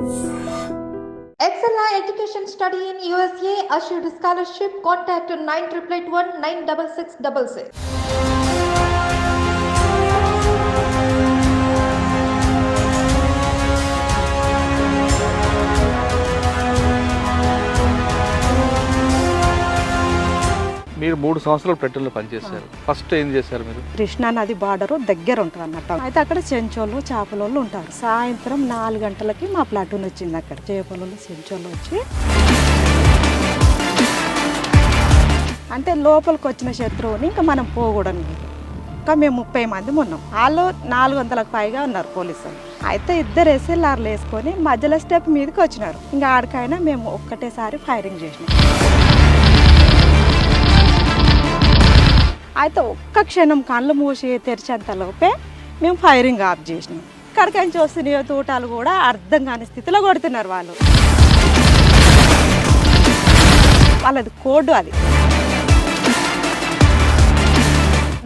XLI Education Study in USA assured scholarship. Contact 9881 96666. మీరు 3 సంవత్సరాలు పెట్టెల్లో పనిచేశారు. ఫస్ట్ ఏం చేశారు మీరు? కృష్ణా నది బార్డర్ దగ్గర ఉంటుంది అన్నట్టు. అయితే అక్కడ చెంచోళ్ళు చేపలోళ్ళు ఉంటారు. సాయంత్రం 4 గంటలకి మా ప్లాటూన్ వచ్చింది. అక్కడ చేపలోళ్ళు చెంచోళ్ళు వచ్చి అంటే లోపలికి వచ్చిన శత్రువుని ఇంకా మనం పోకూడదు. ఇంకా మేము 30 మంది ఉన్నాం. వాళ్ళు 400లకు పైగా ఉన్నారు పోలీసులు. అయితే 2 ఎస్ఎల్ఆర్లు వేసుకొని మధ్యలో స్టెప్ మీదకి వచ్చినారు. ఇంకా ఆడికైనా మేము ఒక్కటేసారి ఫైరింగ్ చేసినాం. అయితే ఒక్క క్షణం కళ్ళు మూసి తెరిచేంతలోపే మేము ఫైరింగ్ ఆఫ్ చేసినాం. ఇక్కడికైనా చూస్తున్న తూటాలు కూడా అర్థం కాని స్థితిలో కొడుతున్నారు వాళ్ళు. వాళ్ళది కోడ్ అది.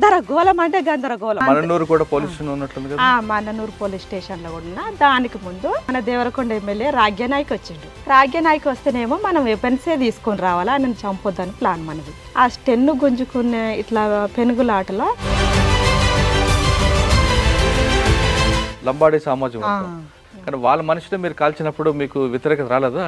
గందరగోళం అంటే గందరగోళం. మననూరు కూడా పోలీస్ స్టేషన్ ఉన్నట్టుంది కదా? మననూరు పోలీస్ స్టేషన్ లో ఉన్న దానికి ముందు మన దేవరకొండ ఎమ్మెల్యే రాజ్యనాయక్ వచ్చిండు. రాజ్యనాయక్ వస్తేనేమో మనం వెపన్సే తీసుకొని రావాలా, ఆయన చంపొద్దని ప్లాన్ మనది. ఆ స్టెన్ను గుంజుకునే ఇట్లా పెనుగులాటలో లంబాడీ సమాజం కానీ వాళ్ళ మనుషులు మీరు కాల్చినప్పుడు మీకు వ్యతిరేకత రాలేదా?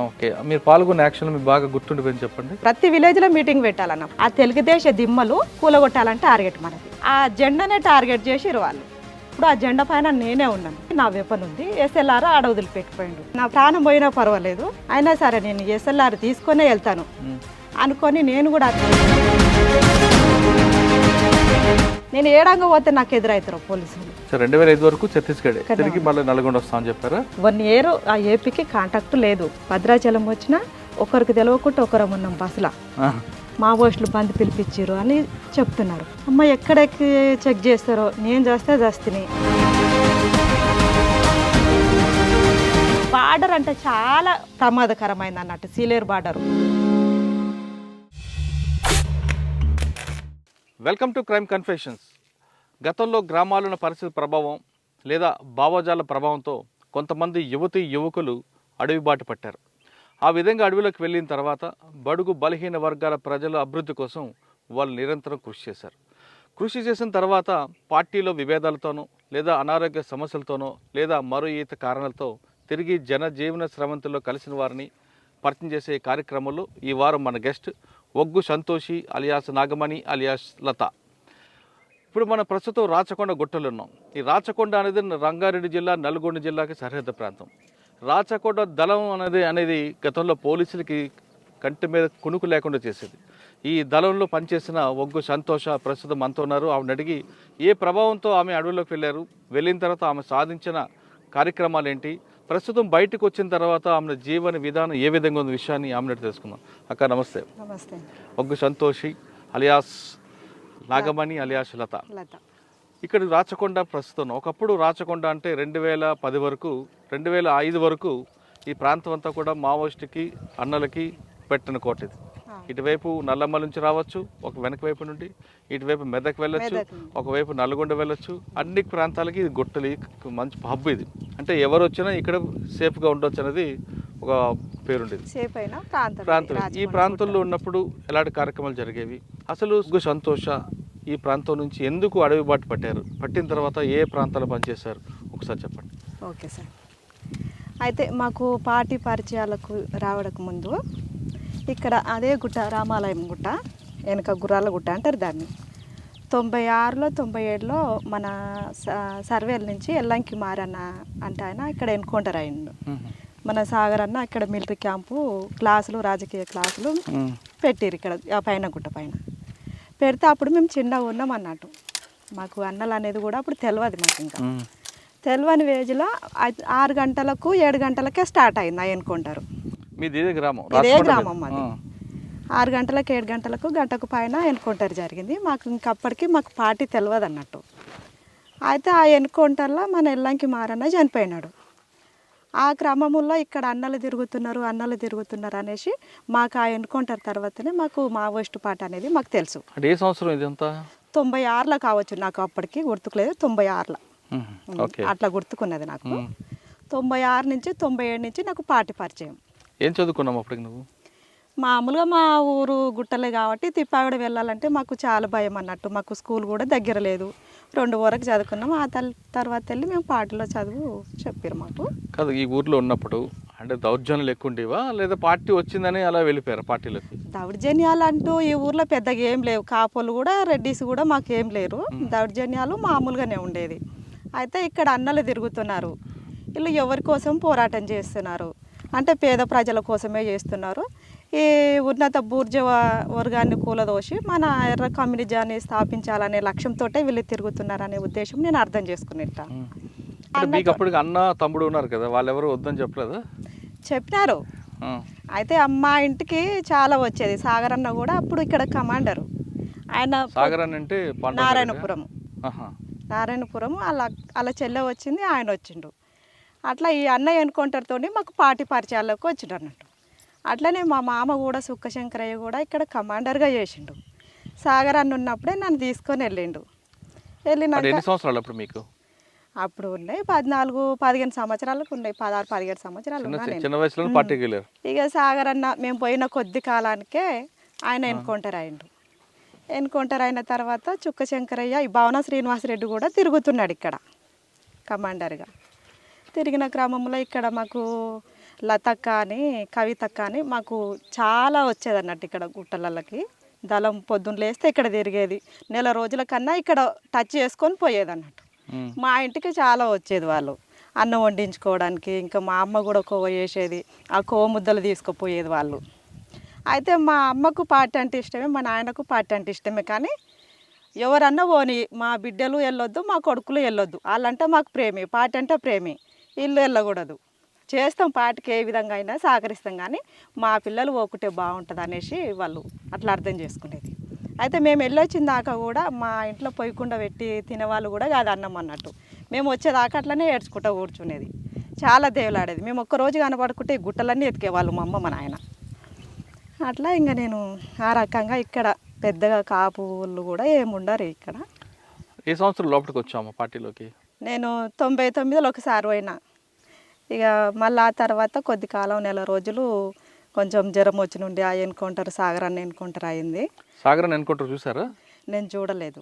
ఓకే, మీరు పాల్గొన్న యాక్షన్ మీకు బాగా గుర్తుండిపోయింది చెప్పండి. ప్రతి విలేజ్ లో మీటింగ్ పెట్టాలన్న. ఆ తెలుగుదేశ దిమ్మలు కూలగొట్టాలంటే టార్గెట్ మనది. ఆ జెండానే టార్గెట్ చేసిరు వాళ్ళు. ఇప్పుడు ఆ జెండా పైన నేనే ఉన్నాను. నా వెపన్ ఉంది. ఎస్ఎల్ఆర్ ఆడ వదిలిపెట్టిపోయిండు. నా ప్రాణం పోయినా పర్వాలేదు, అయినా సరే నేను ఎస్ఎల్ఆర్ తీసుకొనే వెళ్తాను అనుకొని నేను కూడా నేను ఏడంగా పోతే నాకు ఎదురవుతారు పోలీసులు. 2005 వరకు ఛత్తీస్గఢ్, తిరిగి మళ్ళీ నల్గొండ వస్తామని చెప్పారా? 1 ఇయర్ ఆ ఏపీకి కాంటాక్ట్ లేదు. భద్రాచలం వచ్చినా ఒకరికి తెలియకుండా ఒకరం ఉన్నాం బస్సులో. మావోయిస్టులు బంద్ పిలిపించారు అని చెప్తున్నారు. అమ్మ ఎక్కడికి చెక్ చేస్తారో నేను చేస్తే చేస్తుని. బార్డర్ అంటే చాలా ప్రమాదకరమైంది అన్నట్టు, Sileru border. Welcome to crime confessions. గతంలో గ్రామాలున్న పరిస్థితి ప్రభావం లేదా భావజాల ప్రభావంతో కొంతమంది యువకులు అడవి బాట పట్టారు. ఆ విధంగా అడవిలోకి వెళ్ళిన తర్వాత బడుగు బలహీన వర్గాల ప్రజల అభివృద్ధి కోసం వాళ్ళు నిరంతరం కృషి చేశారు. కృషి చేసిన తర్వాత పార్టీలో విభేదాలతోనో లేదా అనారోగ్య సమస్యలతోనో లేదా మరో ఈత కారణాలతో తిరిగి జనజీవన స్రవంతిలో కలిసిన వారిని పరిచయం చేసే కార్యక్రమంలో ఈ వారం మన గెస్ట్ ఒగ్గు సంతోషి అలియాస్ నాగమణి అలియాస్ లత. ఇప్పుడు మన ప్రస్తుతం రాచకొండ గుట్టలు ఉన్నాం. ఈ రాచకొండ అనేది రంగారెడ్డి జిల్లా, నల్గొండ జిల్లాకి సరిహద్దు ప్రాంతం. రాచకొండ దళం అనేది గతంలో పోలీసులకి కంటి మీద కునుకు లేకుండా చేసేది. ఈ దళంలో పనిచేసిన ఒగ్గు సంతోష ప్రస్తుతం అంతా ఉన్నారు. ఆమెను అడిగి ఏ ప్రభావంతో ఆమె అడవిలోకి వెళ్ళారు, వెళ్ళిన తర్వాత ఆమె సాధించిన కార్యక్రమాలు ఏంటి, ప్రస్తుతం బయటకు వచ్చిన తర్వాత ఆమె జీవన విధానం ఏ విధంగా ఉన్న విషయాన్ని ఆమె తెలుసుకుందాం. అక్క నమస్తే. నమస్తే. ఒగ్గు సంతోషి అలియాస్ నాగమణి అలియాస్ లత. ఇక్కడ రాచకొండ ప్రస్తుతం. ఒకప్పుడు రాచకొండ అంటే 2010 వరకు 2005 వరకు ఈ ప్రాంతం అంతా కూడా మావోయిస్టుకి అన్నలకి పెట్టిన కోట ఇది. ఇటువైపు నల్లమ్మల నుంచి రావచ్చు, ఒక వెనక వైపు నుండి ఇటువైపు మెదక్ వెళ్ళొచ్చు, ఒకవైపు నల్గొండ వెళ్ళొచ్చు. అన్ని ప్రాంతాలకి ఇది గుట్టలి మంచి హబ్ ఇది. అంటే ఎవరు వచ్చినా ఇక్కడ సేఫ్గా ఉండొచ్చు అనేది ఒక పేరుండేది ప్రాంతం. ఈ ప్రాంతంలో ఉన్నప్పుడు ఎలాంటి కార్యక్రమాలు జరిగేవి? అసలు సంతోష ఈ ప్రాంతం నుంచి ఎందుకు అడవి బాట పట్టారు, పట్టిన తర్వాత ఏ ప్రాంతాలు పనిచేశారు ఒకసారి చెప్పండి. Okay sir. అయితే మాకు పార్టీ పరిచయాలకు రావడానికి ముందు ఇక్కడ అదే గుట్ట, రామాలయం గుట్ట, వెనక గుర్రాల గుట్ట అంటారు దాన్ని. 96లో 97లో మన సర్వేల నుంచి ఎల్లంకి మారన్న అంటే ఆయన ఇక్కడ ఎన్కౌంటర్ అయిండు. మన సాగర్ అన్న ఇక్కడ మిలిటరీ క్యాంపు క్లాసులు, రాజకీయ క్లాసులు పెట్టిరు ఇక్కడ పైన గుట్ట పైన పెడితే అప్పుడు మేము చిన్నగా ఉన్నాం అన్నట్టు. మాకు అన్నలు అనేది కూడా అప్పుడు తెలియదు. మాకు ఇంకా తెలియని వేజ్లో 6 గంటలకు 7 గంటలకే స్టార్ట్ అయింది ఆ ఎన్కౌంటర్. ఇదే గ్రామం మాది. 6 గంటలకు 7 గంటలకు గంటకు పైన ఎన్కౌంటర్ జరిగింది. మాకు ఇంకప్పటికి మాకు పార్టీ తెలియదు అన్నట్టు. అయితే ఆ ఎన్కౌంటర్లో మన ఎల్లంకి మారన్న చనిపోయినాడు. ఆ క్రమంలో ఇక్కడ అన్నలు తిరుగుతున్నారు అనేసి మాకు ఆ ఎన్కౌంటర్ తర్వాతనే మాకు మావోయిస్ట్ పార్టీ అనేది మాకు తెలుసు. ఏ సంవత్సరం ఇదంతా? 96లో కావచ్చు, నాకు అప్పటికి గుర్తుకులేదు. 96లో ఓకే. అట్లా గుర్తుకున్నది నాకు. 96 నుంచి 97 నుంచి నాకు పార్టీ పరిచయం. ఏం చదువుకున్నావు అప్పటికి నువ్వు? మామూలుగా మా ఊరు గుట్టలే కాబట్టి తిప్పావిడ వెళ్ళాలంటే మాకు చాలా భయం అన్నట్టు. మాకు స్కూల్ కూడా దగ్గర లేదు. 2 వరకు చదువుకున్నాం. ఆ తర్వాత వెళ్ళి మేము పార్టీలో చదువు చెప్పారు మాకు. కాదు, ఈ ఊర్లో ఉన్నప్పుడు అంటే దౌర్జన్యాలు ఎక్కువ ఉండేవా లేదా పార్టీ వచ్చిందని అలా వెళ్ళిపోయారు పార్టీలోకి? దౌర్జన్యాలు అంటూ ఈ ఊర్లో పెద్దగా ఏం లేవు. కాపోలు కూడా రెడ్డిస్ కూడా మాకేం లేరు. దౌర్జన్యాలు మామూలుగానే ఉండేది. అయితే ఇక్కడ అన్నలు తిరుగుతున్నారు. వీళ్ళు ఎవరి కోసం పోరాటం చేస్తున్నారు అంటే పేద ప్రజల కోసమే చేస్తున్నారు. ఈ ఉన్నత బూర్జువా వర్గాన్ని కూలదోసి మన ఎర్ర కమ్యూనిజాన్ని స్థాపించాలనే లక్ష్యంతో వీళ్ళు తిరుగుతున్నారనే ఉద్దేశం నేను అర్థం చేసుకునేట. మీకు అప్పుడు అన్న తమ్ముడు ఉన్నారు కదా, వాళ్ళు ఎవరు వద్దని చెప్పలేదు? చెప్పినారు. అయితే మా ఇంటికి చాలా వచ్చేది. సాగర్ అన్న కూడా అప్పుడు ఇక్కడ కమాండరు. ఆయన సాగర్ అన్న అంటే నారాయణపురం. నారాయణపురం అలా చెల్లె వచ్చింది, ఆయన వచ్చిండు. అట్లా ఈ అన్న ఎన్కౌంటర్తో మాకు పార్టీ పరిచయాల్లోకి వచ్చిండు అన్నట్టు. అట్లనే మా మామ కూడా సుక్కశంకరయ్య కూడా ఇక్కడ కమాండర్గా చేసిండు. సాగర్ అన్న ఉన్నప్పుడే నన్ను తీసుకొని వెళ్ళిండు. వెళ్ళినాక ఎన్ని సంవత్సరాలు అప్పుడు మీకు? అప్పుడు ఉన్నాయి 14-15 సంవత్సరాలకు ఉన్నాయి. 16-17 సంవత్సరాలు చిన్న వయసులో పార్టీకి వెళ్ళారు. ఇక సాగర్ అన్న మేము పోయిన కొద్ది కాలానికే ఆయన ఎన్కౌంటర్ అయిండు. ఎన్కౌంటర్ అయిన తర్వాత చుక్కశంకరయ్య ఈ భావన శ్రీనివాసరెడ్డి కూడా తిరుగుతున్నాడు ఇక్కడ కమాండర్గా. తిరిగిన క్రమంలో ఇక్కడ మాకు లతక్క అని కవితక్క అని మాకు చాలా వచ్చేది అన్నట్టు. ఇక్కడ గుట్టలకి దళం పొద్దున్న లేస్తే ఇక్కడ తిరిగేది. నెల రోజుల కన్నా ఇక్కడ టచ్ చేసుకొని పోయేది అన్నట్టు. మా ఇంటికి చాలా వచ్చేది వాళ్ళు అన్నం వండించుకోవడానికి. ఇంకా మా అమ్మ కూడా కోవ చేసేది, ఆ కోవ ముద్దలు తీసుకుపోయేది వాళ్ళు. అయితే మా అమ్మకు పార్టీ అంటే ఇష్టమే, మా నాయనకు పార్టీ అంటే ఇష్టమే. కానీ ఎవరన్నా పోని మా బిడ్డలు వెళ్ళొద్దు, మా కొడుకులు వెళ్ళొద్దు. వాళ్ళంటే మాకు ప్రేమి, పార్టీ అంటే ప్రేమి. ఇల్లు వెళ్ళకూడదు. చేస్తాం పార్టీకి ఏ విధంగా అయినా సహకరిస్తాం, కానీ మా పిల్లలు పోకుంటే బాగుంటుంది అనేసి వాళ్ళు అట్లా అర్థం చేసుకునేది. అయితే మేము వెళ్ళొచ్చిన దాకా కూడా మా ఇంట్లో పొయ్యకుండా పెట్టి తినేవాళ్ళు కూడా కాదు అన్నం అన్నట్టు. మేము వచ్చేదాకా అట్లనే ఏడ్చుకుంటూ కూర్చునేది. చాలా దేవులాడేది. మేము ఒక్కరోజు కనపడుకుంటే ఈ గుట్టలన్నీ ఎతికేవాళ్ళు మా అమ్మ మా నాయన. అట్లా ఇంకా నేను ఆ రకంగా ఇక్కడ పెద్దగా కాపులు కూడా ఏముండరు ఇక్కడ. ఏ సంవత్సరం లోపలికి వచ్చాము పార్టీలోకి? నేను 99లో ఒకసారి పోయినా. ఇక మళ్ళీ ఆ తర్వాత కొద్ది కాలం నెల రోజులు కొంచెం జ్వరం వచ్చి నుండి ఆ ఎన్కౌంటర్ సాగర్ అన్న ఎన్కౌంటర్ అయింది. సాగర్ అన్న ఎన్కౌంటర్ చూసారా? నేను చూడలేదు.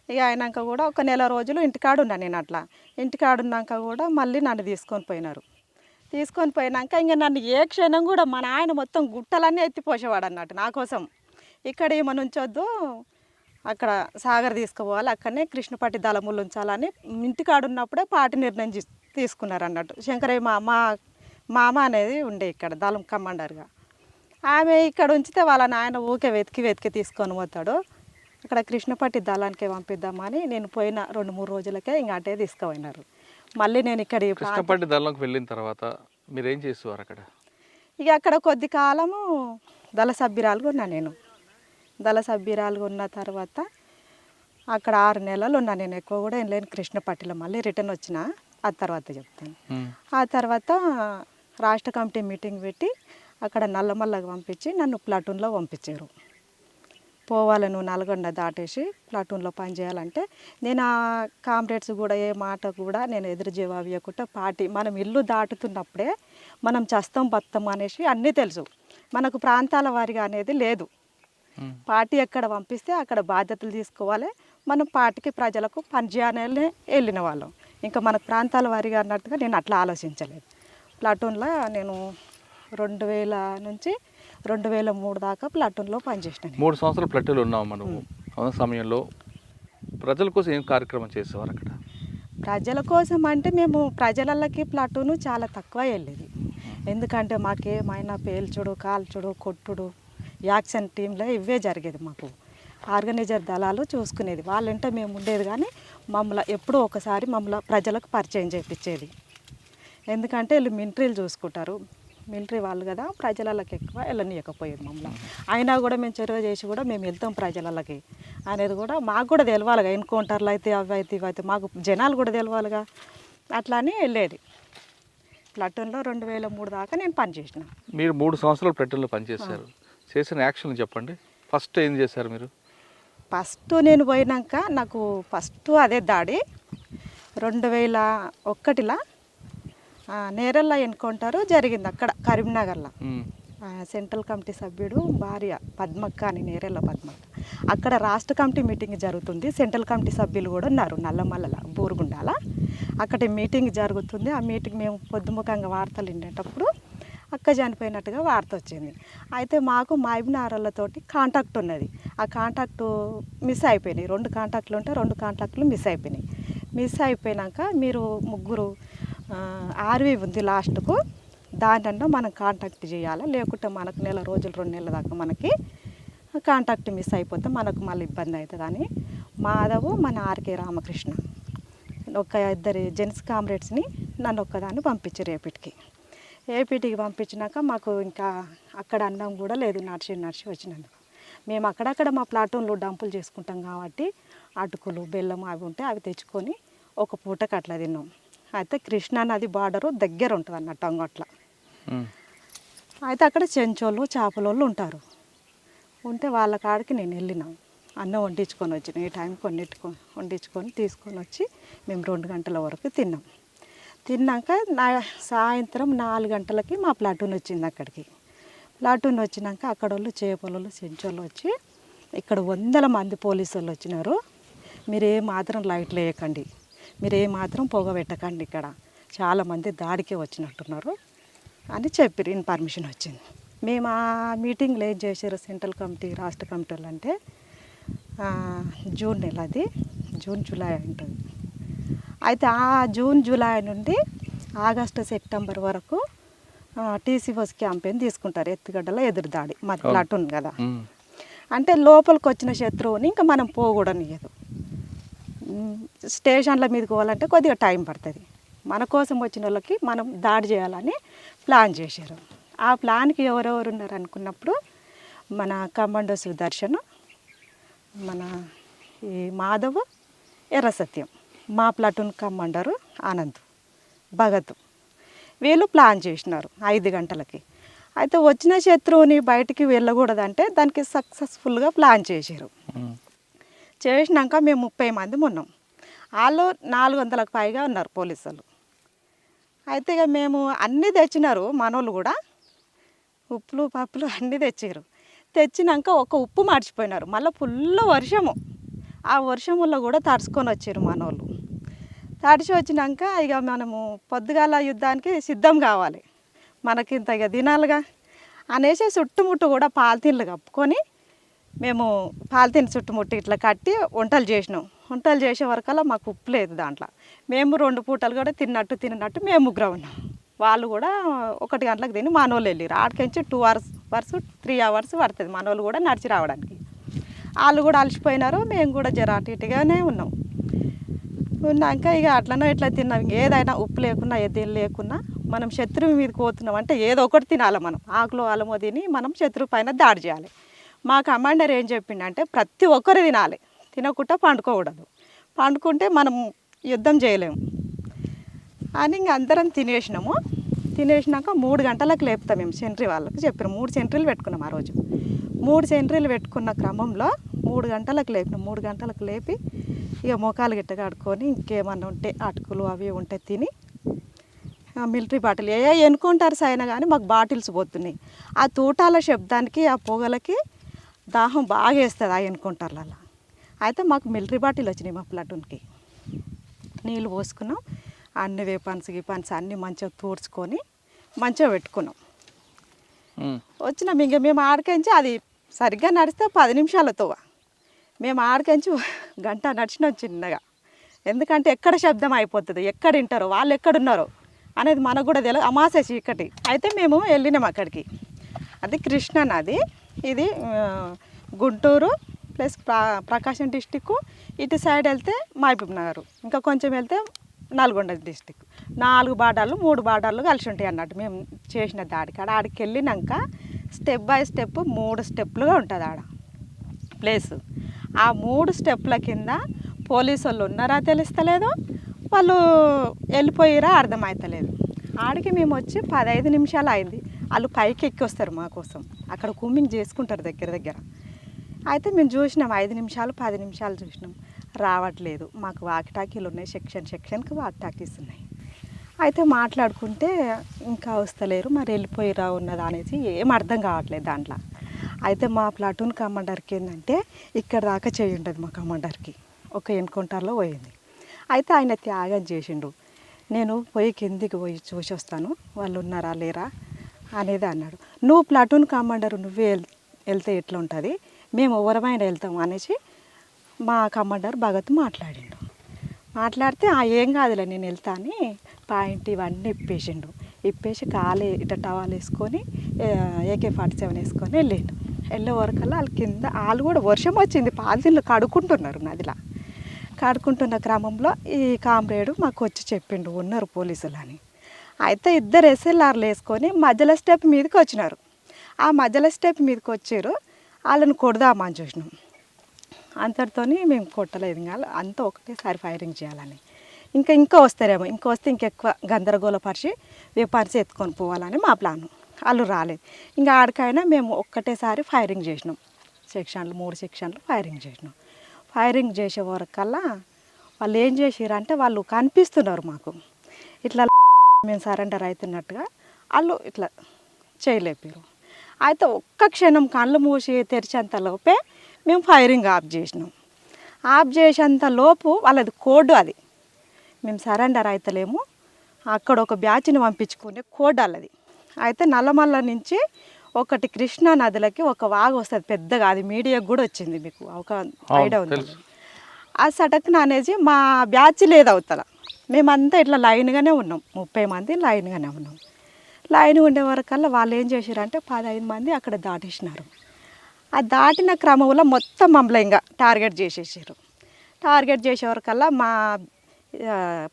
ఇక అయినాక కూడా ఒక నెల రోజులు ఇంటికాడున్నా నేను. అట్లా ఇంటికాడున్నాక కూడా మళ్ళీ నన్ను తీసుకొని పోయినారు. తీసుకొని పోయినాక ఇంకా నన్ను ఏ క్షణం కూడా మా నాయన మొత్తం గుట్టలన్నీ ఎత్తిపోసేవాడు అన్నట్టు నా కోసం. ఇక్కడ ఏమని ఉంచొద్దు, అక్కడ సాగర్ తీసుకుపోవాలి, అక్కడనే కృష్ణపట్టి దళములు ఉంచాలని ఇంటికాడున్నప్పుడే పార్టీ నిర్ణయం తీసుకున్నారు అన్నట్టు. శంకరయ్య మా మామ అనేది ఉండే ఇక్కడ దళం కమాండర్గా. ఆమె ఇక్కడ ఉంచితే వాళ్ళ నాయన ఊకే వెతికి తీసుకొని పోతాడు. అక్కడ కృష్ణపట్టి దళానికి పంపిద్దామని నేను పోయిన 2-3 రోజులకే ఇంకా అటే తీసుకుపోయినారు. మళ్ళీ నేను ఇక్కడ కృష్ణపట్టి దళంకి వెళ్ళిన తర్వాత మీరు ఏం చేసేవారు అక్కడ? ఇక అక్కడ కొద్ది కాలము దళ సభ్యురాలుగా ఉన్నా నేను. దళ సభ్యురాలుగా ఉన్న తర్వాత అక్కడ 6 నెలలు ఉన్నా నేను. ఎక్కువ కూడా ఏం లేని కృష్ణపట్టిలో. మళ్ళీ రిటర్న్ వచ్చిన ఆ తర్వాత చెప్తాను. ఆ తర్వాత రాష్ట్ర కమిటీ మీటింగ్ పెట్టి అక్కడ నల్లమల్లగా పంపించి నన్ను ప్లాటూన్లో పంపించారు. పోవాలి నువ్వు నల్గొండ దాటేసి ప్లాటూన్లో పనిచేయాలంటే నేను ఆ కామ్రేడ్స్ కూడా ఏ మాట కూడా నేను ఎదురు జవాబు ఇవ్వకుండా పార్టీ మనం ఇల్లు దాటుతున్నప్పుడే మనం చస్తాం బతాం అనేసి అన్నీ తెలుసు. మనకు ప్రాంతాల వారిగా అనేది లేదు. పార్టీ ఎక్కడ పంపిస్తే అక్కడ బాధ్యతలు తీసుకోవాలి. మనం పార్టీకి ప్రజలకు పనిచేయాలనే వెళ్ళిన వాళ్ళం. ఇంకా మనకు ప్రాంతాల వారిగా అన్నట్టుగా నేను అట్లా ఆలోచించలేదు. ప్లాటూన్లో నేను 2000 నుంచి 2003 దాకా ప్లాటూన్లో పనిచేసినాను. 3 సంవత్సరాలు ప్లాటూన్లో ఉన్నావు మనం. ఆ సమయంలో ప్రజల కోసం ఏం కార్యక్రమం చేసేవారు అక్కడ? ప్రజల కోసం అంటే మేము ప్రజలకి ప్లాటూను చాలా తక్కువ వెళ్ళేది. ఎందుకంటే మాకేమైనా పేల్చుడు, కాల్చుడు, కొట్టుడు, యాక్షన్ టీంలో ఇవే జరిగేది. మాకు ఆర్గనైజర్ దళాలు చూసుకునేది. వాళ్ళంటే మేము ఉండేది, కానీ మమ్మల్ని ఎప్పుడో ఒకసారి మమ్మల్ని ప్రజలకు పరిచయం చేయించేది. ఎందుకంటే వీళ్ళు మిలిటరీలు చూసుకుంటారు, మిలిటరీ వాళ్ళు కదా, ప్రజలకి ఎక్కువ వెళ్ళనీయకపోయేది మమ్మల్ని. అయినా కూడా మేము చొరవ చేసి కూడా మేము వెళ్తాం ప్రజలకి అనేది కూడా మాకు కూడా తెలవాలిగా. ఎన్కౌంటర్లు అయితే అవి అయితే ఇవి అయితే మాకు జనాలు కూడా తెలవాలిగా. అట్లా అని వెళ్ళేది. ప్లాటూన్లో 2003 దాకా నేను పనిచేసిన. మీరు 3 సంవత్సరాలు ప్లాటూన్లో పనిచేశారు. చేసిన యాక్షన్ చెప్పండి. ఫస్ట్ ఏం చేశారు మీరు? ఫస్ట్ నేను పోయినాక నాకు ఫస్ట్ అదే దాడి. 2001లో నేరళ్ళ ఎన్కౌంటర్ జరిగింది అక్కడ కరీంనగర్లో. సెంట్రల్ కమిటీ సభ్యుడు భార్య పద్మక్క అని, నేరెళ్ళ పద్మక్క. అక్కడ రాష్ట్ర కమిటీ మీటింగ్ జరుగుతుంది. సెంట్రల్ కమిటీ సభ్యులు కూడా ఉన్నారు నల్లమల్ల బూరుగుండాల. అక్కడ మీటింగ్ జరుగుతుంది. ఆ మీటింగ్ మేము పొద్దుముఖంగా వార్తలు వినేటప్పుడు అక్క చనిపోయినట్టుగా వార్త వచ్చింది. అయితే మాకు మాయబినారాలతోటి కాంటాక్ట్ ఉన్నది. ఆ కాంటాక్టు మిస్ అయిపోయినాయి. 2 కాంటాక్ట్లు ఉంటే 2 కాంటాక్ట్లు మిస్ అయిపోయినాయి. మిస్ అయిపోయినాక మీరు ముగ్గురు ఆర్వీ ఉంది లాస్ట్కు, దానన్నా మనం కాంటాక్ట్ చేయాలి, లేకుంటే మనకు 1 నెల రోజులు 2 నెలల దాకా మనకి కాంటాక్ట్ మిస్ అయిపోతే మనకు మళ్ళీ ఇబ్బంది అవుతుందని మాధవ్ మన ఆర్కే రామకృష్ణ ఒక 2 జెంట్స్ కామ్రేడ్స్ని నన్ను ఒక్కదాన్ని పంపించారు ఏపీటీకి పంపించినాక మాకు ఇంకా అక్కడ అన్నం కూడా లేదు. నడిచి వచ్చినందుకు మేము అక్కడక్కడ మా ప్లాటూన్లో డంపులు చేసుకుంటాం కాబట్టి అటుకులు బెల్లం అవి ఉంటే అవి తెచ్చుకొని ఒక పూటకు అట్లా తిన్నాం. అయితే కృష్ణా నది బార్డరు దగ్గర ఉంటుంది అన్నట్టు అంగట్ల. అయితే అక్కడ చెంచోళ్ళు చేపలోళ్ళు ఉంటారు. ఉంటే వాళ్ళ కాడికి నేను వెళ్ళినాం. అన్నం వండించుకొని వచ్చిన ఈ టైంకి వండించుకొని తీసుకొని వచ్చి మేము 2 గంటల వరకు తిన్నాం. తిన్నాక సాయంత్రం 4 గంటలకి మా ప్లాటూన్ వచ్చింది అక్కడికి. ప్లాటూన్ వచ్చినాక అక్కడ వాళ్ళు చేపలోళ్ళు చెంచోళ్ళు వచ్చి ఇక్కడ 100 మంది పోలీసు వాళ్ళు వచ్చినారు. మీరు ఏ మాత్రం లైట్లు వేయకండి, మీరు ఏ మాత్రం పొగ పెట్టకండి, ఇక్కడ చాలామంది దాడికే వచ్చినట్టున్నారు అని చెప్పి ఇన్ఫర్మేషన్ వచ్చింది. మేము ఆ మీటింగ్లో ఏం చేశారు సెంట్రల్ కమిటీ రాష్ట్ర కమిటీ వాళ్ళు అంటే జూన్ నెల, అది జూన్ జూలై ఉంటుంది. అయితే ఆ జూన్ జూలై నుండి ఆగస్టు సెప్టెంబర్ వరకు టీసీఓస్ క్యాంపెయిన్ తీసుకుంటారు. ఎత్తుగడ్డల ఎదురుదాడి మా ప్లాటూన్ కదా, అంటే లోపలికి వచ్చిన శత్రువుని ఇంకా మనం పోకూడనియదు. స్టేషన్ల మీదకి పోవాలంటే కొద్దిగా టైం పడుతుంది. మన కోసం వచ్చిన వాళ్ళకి మనం దాడి చేయాలని ప్లాన్ చేశారు. ఆ ప్లాన్కి ఎవరెవరు ఉన్నారు అనుకున్నప్పుడు మన కమాండో సుదర్శన్, మన ఈ మాధవ్, ఎర్ర సత్యం, మా ప్లాటూన్ కమాండరు ఆనంద్, భగత్, వీళ్ళు ప్లాన్ చేసినారు 5 గంటలకి. అయితే వచ్చిన శత్రువుని బయటికి వెళ్ళకూడదంటే దానికి సక్సెస్ఫుల్గా ప్లాన్ చేశారు. చేసినాక మేము 30 మంది ఉన్నాం. వాళ్ళు 400కు పైగా ఉన్నారు పోలీసు వాళ్ళు. అయితే ఇక మేము అన్నీ తెచ్చినారు, మనోళ్ళు కూడా ఉప్పులు పప్పులు అన్నీ తెచ్చారు. తెచ్చినాక ఒక ఉప్పు మర్చిపోయినారు. మళ్ళీ ఫుల్ వర్షము, ఆ వర్షంలో కూడా తడుచుకొని వచ్చారు మనోళ్ళు. తడిచి వచ్చినాక ఇక మనము పొద్దుగాల యుద్ధానికి సిద్ధం కావాలి, మనకింత ఇక తినాలిగా అనేసి చుట్టుముట్టు కూడా పాలిథీన్లు కప్పుకొని మేము పాలిథీన్ చుట్టుముట్టు ఇట్లా కట్టి వంటలు చేసినాం. వంటలు చేసే వరకల్లా మాకు ఉప్పు లేదు దాంట్లో. మేము 2 పూటలు కూడా తిన్నట్టు మేము ముగ్గురం ఉన్నాం. వాళ్ళు కూడా 1 గంటలకు తిని మనోళ్ళు వెళ్ళారు. ఆడికించి 2 అవర్స్ 3 అవర్స్ పడుతుంది మనోళ్ళు కూడా నడిచి రావడానికి. వాళ్ళు కూడా అలసిపోయినారు, మేము కూడా జర అటు ఇటుగానే ఉన్నాం. ఉన్నాక ఇక అట్లనో ఇట్లా తిన్నాం. ఏదైనా ఉప్పు లేకున్నా ఏది లేకున్నా మనం శత్రువు మీదకి పోతున్నాం అంటే ఏదో ఒకటి తినాలి. మనం ఆకులో అలమో తిని మనం శత్రువు పైన దాడి చేయాలి. మా కమాండర్ ఏం చెప్పిండంటే ప్రతి ఒక్కరు తినాలి, తినకుండా పండుకోకూడదు, పండుకుంటే మనం యుద్ధం చేయలేము అని ఇంక అందరం తినేసినాము. తినేసినాక 3 గంటలకు లేపుతాం మేము సెంట్రీ వాళ్ళకి చెప్పారు. 3 సెంట్రీలు పెట్టుకున్నాం ఆ రోజు. 3 సెంట్రీలు పెట్టుకున్న క్రమంలో 3 గంటలకు లేపినాం. 3 గంటలకు లేపి ఇక మోకాలు గిట్ట కడుక్కొని ఇంకేమన్నా ఉంటే అటుకులు అవి ఉంటే తిని మిలిటరీ బాటిల్ ఎన్నుకుంటారు సైనా కానీ మాకు బాటిల్స్ పోతున్నాయి. ఆ తూటాల శబ్దానికి ఆ పొగలకి దాహం బాగా వేస్తుంది ఆ ఎన్నుకుంటారులలో. అయితే మాకు మిలిటరీ బాటిల్ వచ్చినాయి మా ప్లాటూన్కి. నీళ్ళు పోసుకున్నాం, అన్ని వేపన్స్ గిపన్స్ అన్నీ మంచిగా తూడ్చుకొని మంచిగా పెట్టుకున్నాం. వచ్చినాం ఇంక మేము ఆడికించి అది సరిగ్గా నడిస్తే 10 నిమిషాలతో మేము ఆడికించి గంట నడిచినాం చిన్నగా. ఎందుకంటే ఎక్కడ శబ్దం అయిపోతుంది, ఎక్కడ వింటారో వాళ్ళు ఎక్కడున్నారో అనేది మనకు కూడా తెలియదు. అమాస చీకటి. అయితే మేము వెళ్ళినాం అక్కడికి. అది కృష్ణా నది, ఇది గుంటూరు ప్లస్ ప్రకాశం డిస్టిక్. ఇటు సైడ్ వెళ్తే మహబూబ్ నగర్, ఇంకా కొంచెం వెళ్తే నల్గొండ డిస్టిక్. 4 బార్డర్లు 3 బార్డర్లు కలిసి ఉంటాయి అన్నట్టు మేము చేసిన దాడికి. ఆడికి వెళ్ళినాక స్టెప్ బై స్టెప్ 3 స్టెప్లుగా ఉంటుంది ఆడ ప్లేసు. ఆ 3 స్టెప్ల కింద పోలీసు వాళ్ళు ఉన్నారా తెలుస్తలేదు, వాళ్ళు వెళ్ళిపోయిరా అర్థమవుతలేదు. ఆడికి మేము వచ్చి 15 నిమిషాలు అయింది. వాళ్ళు పైకి ఎక్కి వస్తారు మా కోసం, అక్కడ కుమ్మింగ్ చేసుకుంటారు దగ్గర. అయితే మేము చూసినాం 5 నిమిషాలు 10 నిమిషాలు చూసినాం. రావట్లేదు, మాకు వాకిటాకీలు ఉన్నాయి, సెక్షన్కి వాకిటాకీస్ ఉన్నాయి. అయితే మాట్లాడుకుంటే ఇంకా వస్తలేరు, మరి వెళ్ళిపోయిరా ఉన్నదా అనేసి ఏం అర్థం కావట్లేదు దాంట్లో. అయితే మా ప్లాటూన్ కమాండర్కి ఏంటంటే ఇక్కడ దాకా చేయి ఉంటుంది మా కమాండర్కి, ఒక ఎన్కౌంటర్లో పోయింది. అయితే ఆయన త్యాగం చేసిండు, నేను పోయి కిందికి పోయి చూసి వస్తాను వాళ్ళు ఉన్నారా లేరా అనేది అన్నాడు. నువ్వు ప్లాటూన్ కమాండర్ నువ్వే వెళ్తే ఎట్లా ఉంటుంది, మేము ఎవరమైనా వెళ్తాము అనేసి మా కమాండర్ భగత్ మాట్లాడిండు. మాట్లాడితే ఏం కాదులే నేను వెళ్తా అని పాయింట్ ఇవన్నీ ఇప్పేసి కాలే ఇట్లా టవాల్ వేసుకొని AK-47 వేసుకొని వెళ్ళిండు. వెళ్ళే వరకల్లా వాళ్ళ కింద వాళ్ళు కూడా వర్షం వచ్చింది, పాలిథిన్లు కడుక్కుంటున్నారు నదిలా. కడుక్కుంటున్న క్రమంలో ఈ కామ్రేడు మాకు వచ్చి చెప్పిండు ఉన్నారు పోలీసులు అని. అయితే ఇద్దరు SLRలు వేసుకొని మధ్యలో స్టెప్ మీదకి వచ్చినారు. ఆ మధ్యలో స్టెప్ మీదకి వచ్చారు, వాళ్ళని కొడదామని చూసినాం. అంతటితో మేము కొట్టలేదు, ఇంకా అంతా ఒకటేసారి ఫైరింగ్ చేయాలని. ఇంకా వస్తారేమో, వస్తే ఇంకెక్కువ గందరగోళపరిచి వెపన్స్ ఎత్తుకొని పోవాలని మా ప్లాను. వాళ్ళు రాలేదు, ఇంకా ఆడికైనా మేము ఒక్కటేసారి ఫైరింగ్ చేసినాం. 3 సెక్షన్లు ఫైరింగ్ చేసినాం. ఫైరింగ్ చేసే వరకల్లా వాళ్ళు ఏం చేసిరంటే వాళ్ళు కనిపిస్తున్నారు మాకు, ఇట్లా మేము సరెండర్ అవుతున్నట్టుగా వాళ్ళు ఇట్లా చేయలేపారు. అయితే ఒక్క క్షణం కళ్ళు మూసి తెరిచేంత లోపే మేము ఫైరింగ్ ఆఫ్ చేసినాం. ఆఫ్ చేసేంత లోపు వాళ్ళది కోడ్, అది మేము సరెండర్ అవుతలేము, అక్కడ ఒక బ్యాచ్ని పంపించుకునే కోడ్ వాళ్ళది. అయితే నల్లమల్ల నుంచి ఒకటి కృష్ణా నదులకి ఒక వాగు వస్తుంది పెద్దగా, అది మీడియాకు కూడా వచ్చింది, మీకు ఒక ఐడియా ఉంది. ఆ సటక్న అనేది మా బ్యాచ్ లేదు అవతల, మేమంతా ఇట్లా లైన్గానే ఉన్నాం, 30 మంది లైన్గానే ఉన్నాం. లైన్ ఉండే వరకల్లా వాళ్ళు ఏం చేశారంటే 15 మంది అక్కడ దాటేసినారు. ఆ దాటిన క్రమంలో మొత్తం మమ్మల్ని ఇంకా టార్గెట్ చేసేసారు. టార్గెట్ చేసే వరకల్లా మా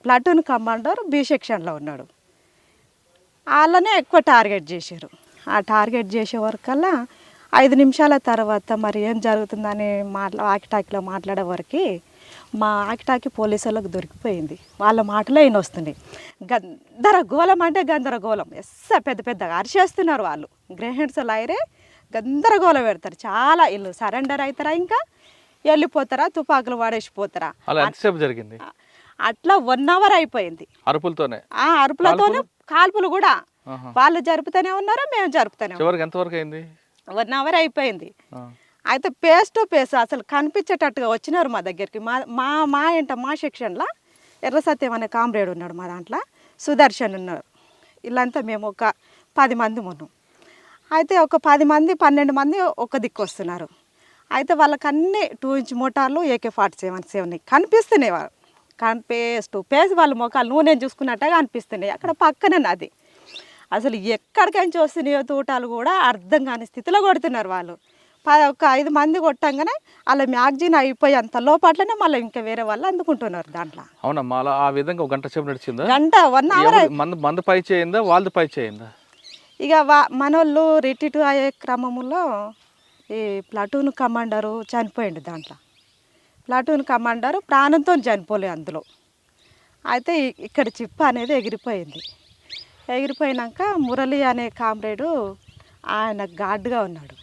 ప్లాటూన్ కమాండర్ B సెక్షన్లో ఉన్నాడు, వాళ్ళనే ఎక్కువ టార్గెట్ చేశారు. ఆ టార్గెట్ చేసే వరకల్లా 5 నిమిషాల తర్వాత మరి ఏం జరుగుతుందని వాకిటాకీలో మాట్లాడే వరకు మా వాకిటాకీ పోలీసులకు దొరికిపోయింది. వాళ్ళ మాటలే ఈయన వస్తుంది, గందరగోళం అంటే గందరగోళం, పెద్ద పెద్దగా అరిచేస్తున్నారు వాళ్ళు. గ్రేహెడ్స్ లైరే గందరగోళం పెడతారు చాలా. వీళ్ళు సరెండర్ అవుతారా ఇంకా వెళ్ళిపోతారా, తుపాకులు వాడేసిపోతారా. జరిగింది అట్లా 1 అవర్ అయిపోయింది అరుపులతోనే. అరుపులతోనే కాల్పులు కూడా వాళ్ళు జరుపుతూనే ఉన్నారు, మేము జరుపుతూనే. ఎంతవరకు అయింది? 1 అవర్ అయిపోయింది. అయితే ఫేస్ టు ఫేస్ అసలు కనిపించేటట్టుగా వచ్చినారు మా దగ్గరికి. మా సెక్షన్లో ఎర్ర సత్యం అనే కామ్రేడ్ ఉన్నాడు, మా దాంట్లో సుదర్శన్ ఉన్నారు, వీళ్ళంతా మేము ఒక 10 మంది ఉన్నాం. అయితే ఒక 10 మంది 12 మంది ఒక దిక్కు వస్తున్నారు. అయితే వాళ్ళకి అన్ని 2 ఇంచ్ మోటార్లు AK-47 కనిపిస్తున్నాయి. వాళ్ళు ఫేస్ టు ఫేస్ వాళ్ళ మొక్కలు నూనె చూసుకున్నట్టుగా అనిపిస్తున్నాయి. అక్కడ పక్కనే నది, అసలు ఎక్కడికైనా వస్తున్నాయో తూటాలు కూడా అర్థం కాని స్థితిలో కొడుతున్నారు వాళ్ళు. ఒక 5 మంది కొట్టంగానే వాళ్ళ మ్యాగ్జిన్ అయిపోయి అంత లోపట్లనే మళ్ళీ ఇంకా వేరే వాళ్ళు అందుకుంటున్నారు దాంట్లో. అవునా, మళ్ళీ ఆ విధంగా 1 గంట సేపు నడిచిందా? గంట 1 అవర్. మందు పై చేయిందా, వాళ్ళది పై చేయిందా? ఇక మనోళ్ళు రిట్రీట్ అయ్యే క్రమంలో ఈ ప్లాటూన్ కమాండరు చనిపోయింది. దాంట్లో ప్లాటూన్ కమాండరు ప్రాణంతో చనిపోలే అందులో. అయితే ఇక్కడ చిప్ప అనేది ఎగిరిపోయింది. ఎగిరిపోయినాక మురళి అనే కామ్రేడు ఆయన గార్డ్గా ఉన్నాడు.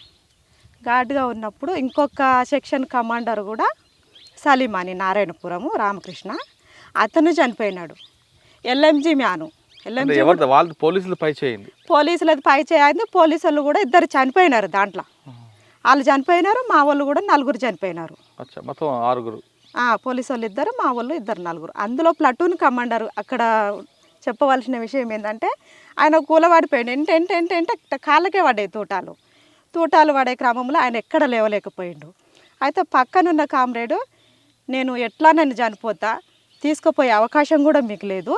గార్డ్గా ఉన్నప్పుడు ఇంకొక సెక్షన్ కమాండర్ కూడా సలీం అని నారాయణపురము రామకృష్ణ, అతను చనిపోయినాడు. LMG మ్యాను, పోలీసులది పై చేయింది. పోలీసులది పై చేయింది. పోలీసులు కూడా 2 చనిపోయినారు దాంట్లో. వాళ్ళు చనిపోయినారు, మా వాళ్ళు కూడా 4 చనిపోయినారు. మొత్తం 6. పోలీసు వాళ్ళు 2, మా వాళ్ళు 2, 4. అందులో ప్లాటూన్ కమాండర్. అక్కడ చెప్పవలసిన విషయం ఏంటంటే ఆయన కూలవాడిపోయాడు. ఎంట కాళ్ళకే పడ్డాయి తూటాలు పడే క్రమంలో ఆయన ఎక్కడ లేవలేకపోయిండు. అయితే పక్కనున్న కామ్రేడు నేను ఎట్లా నన్ను చనిపోతా, తీసుకుపోయే అవకాశం కూడా మీకు లేదు,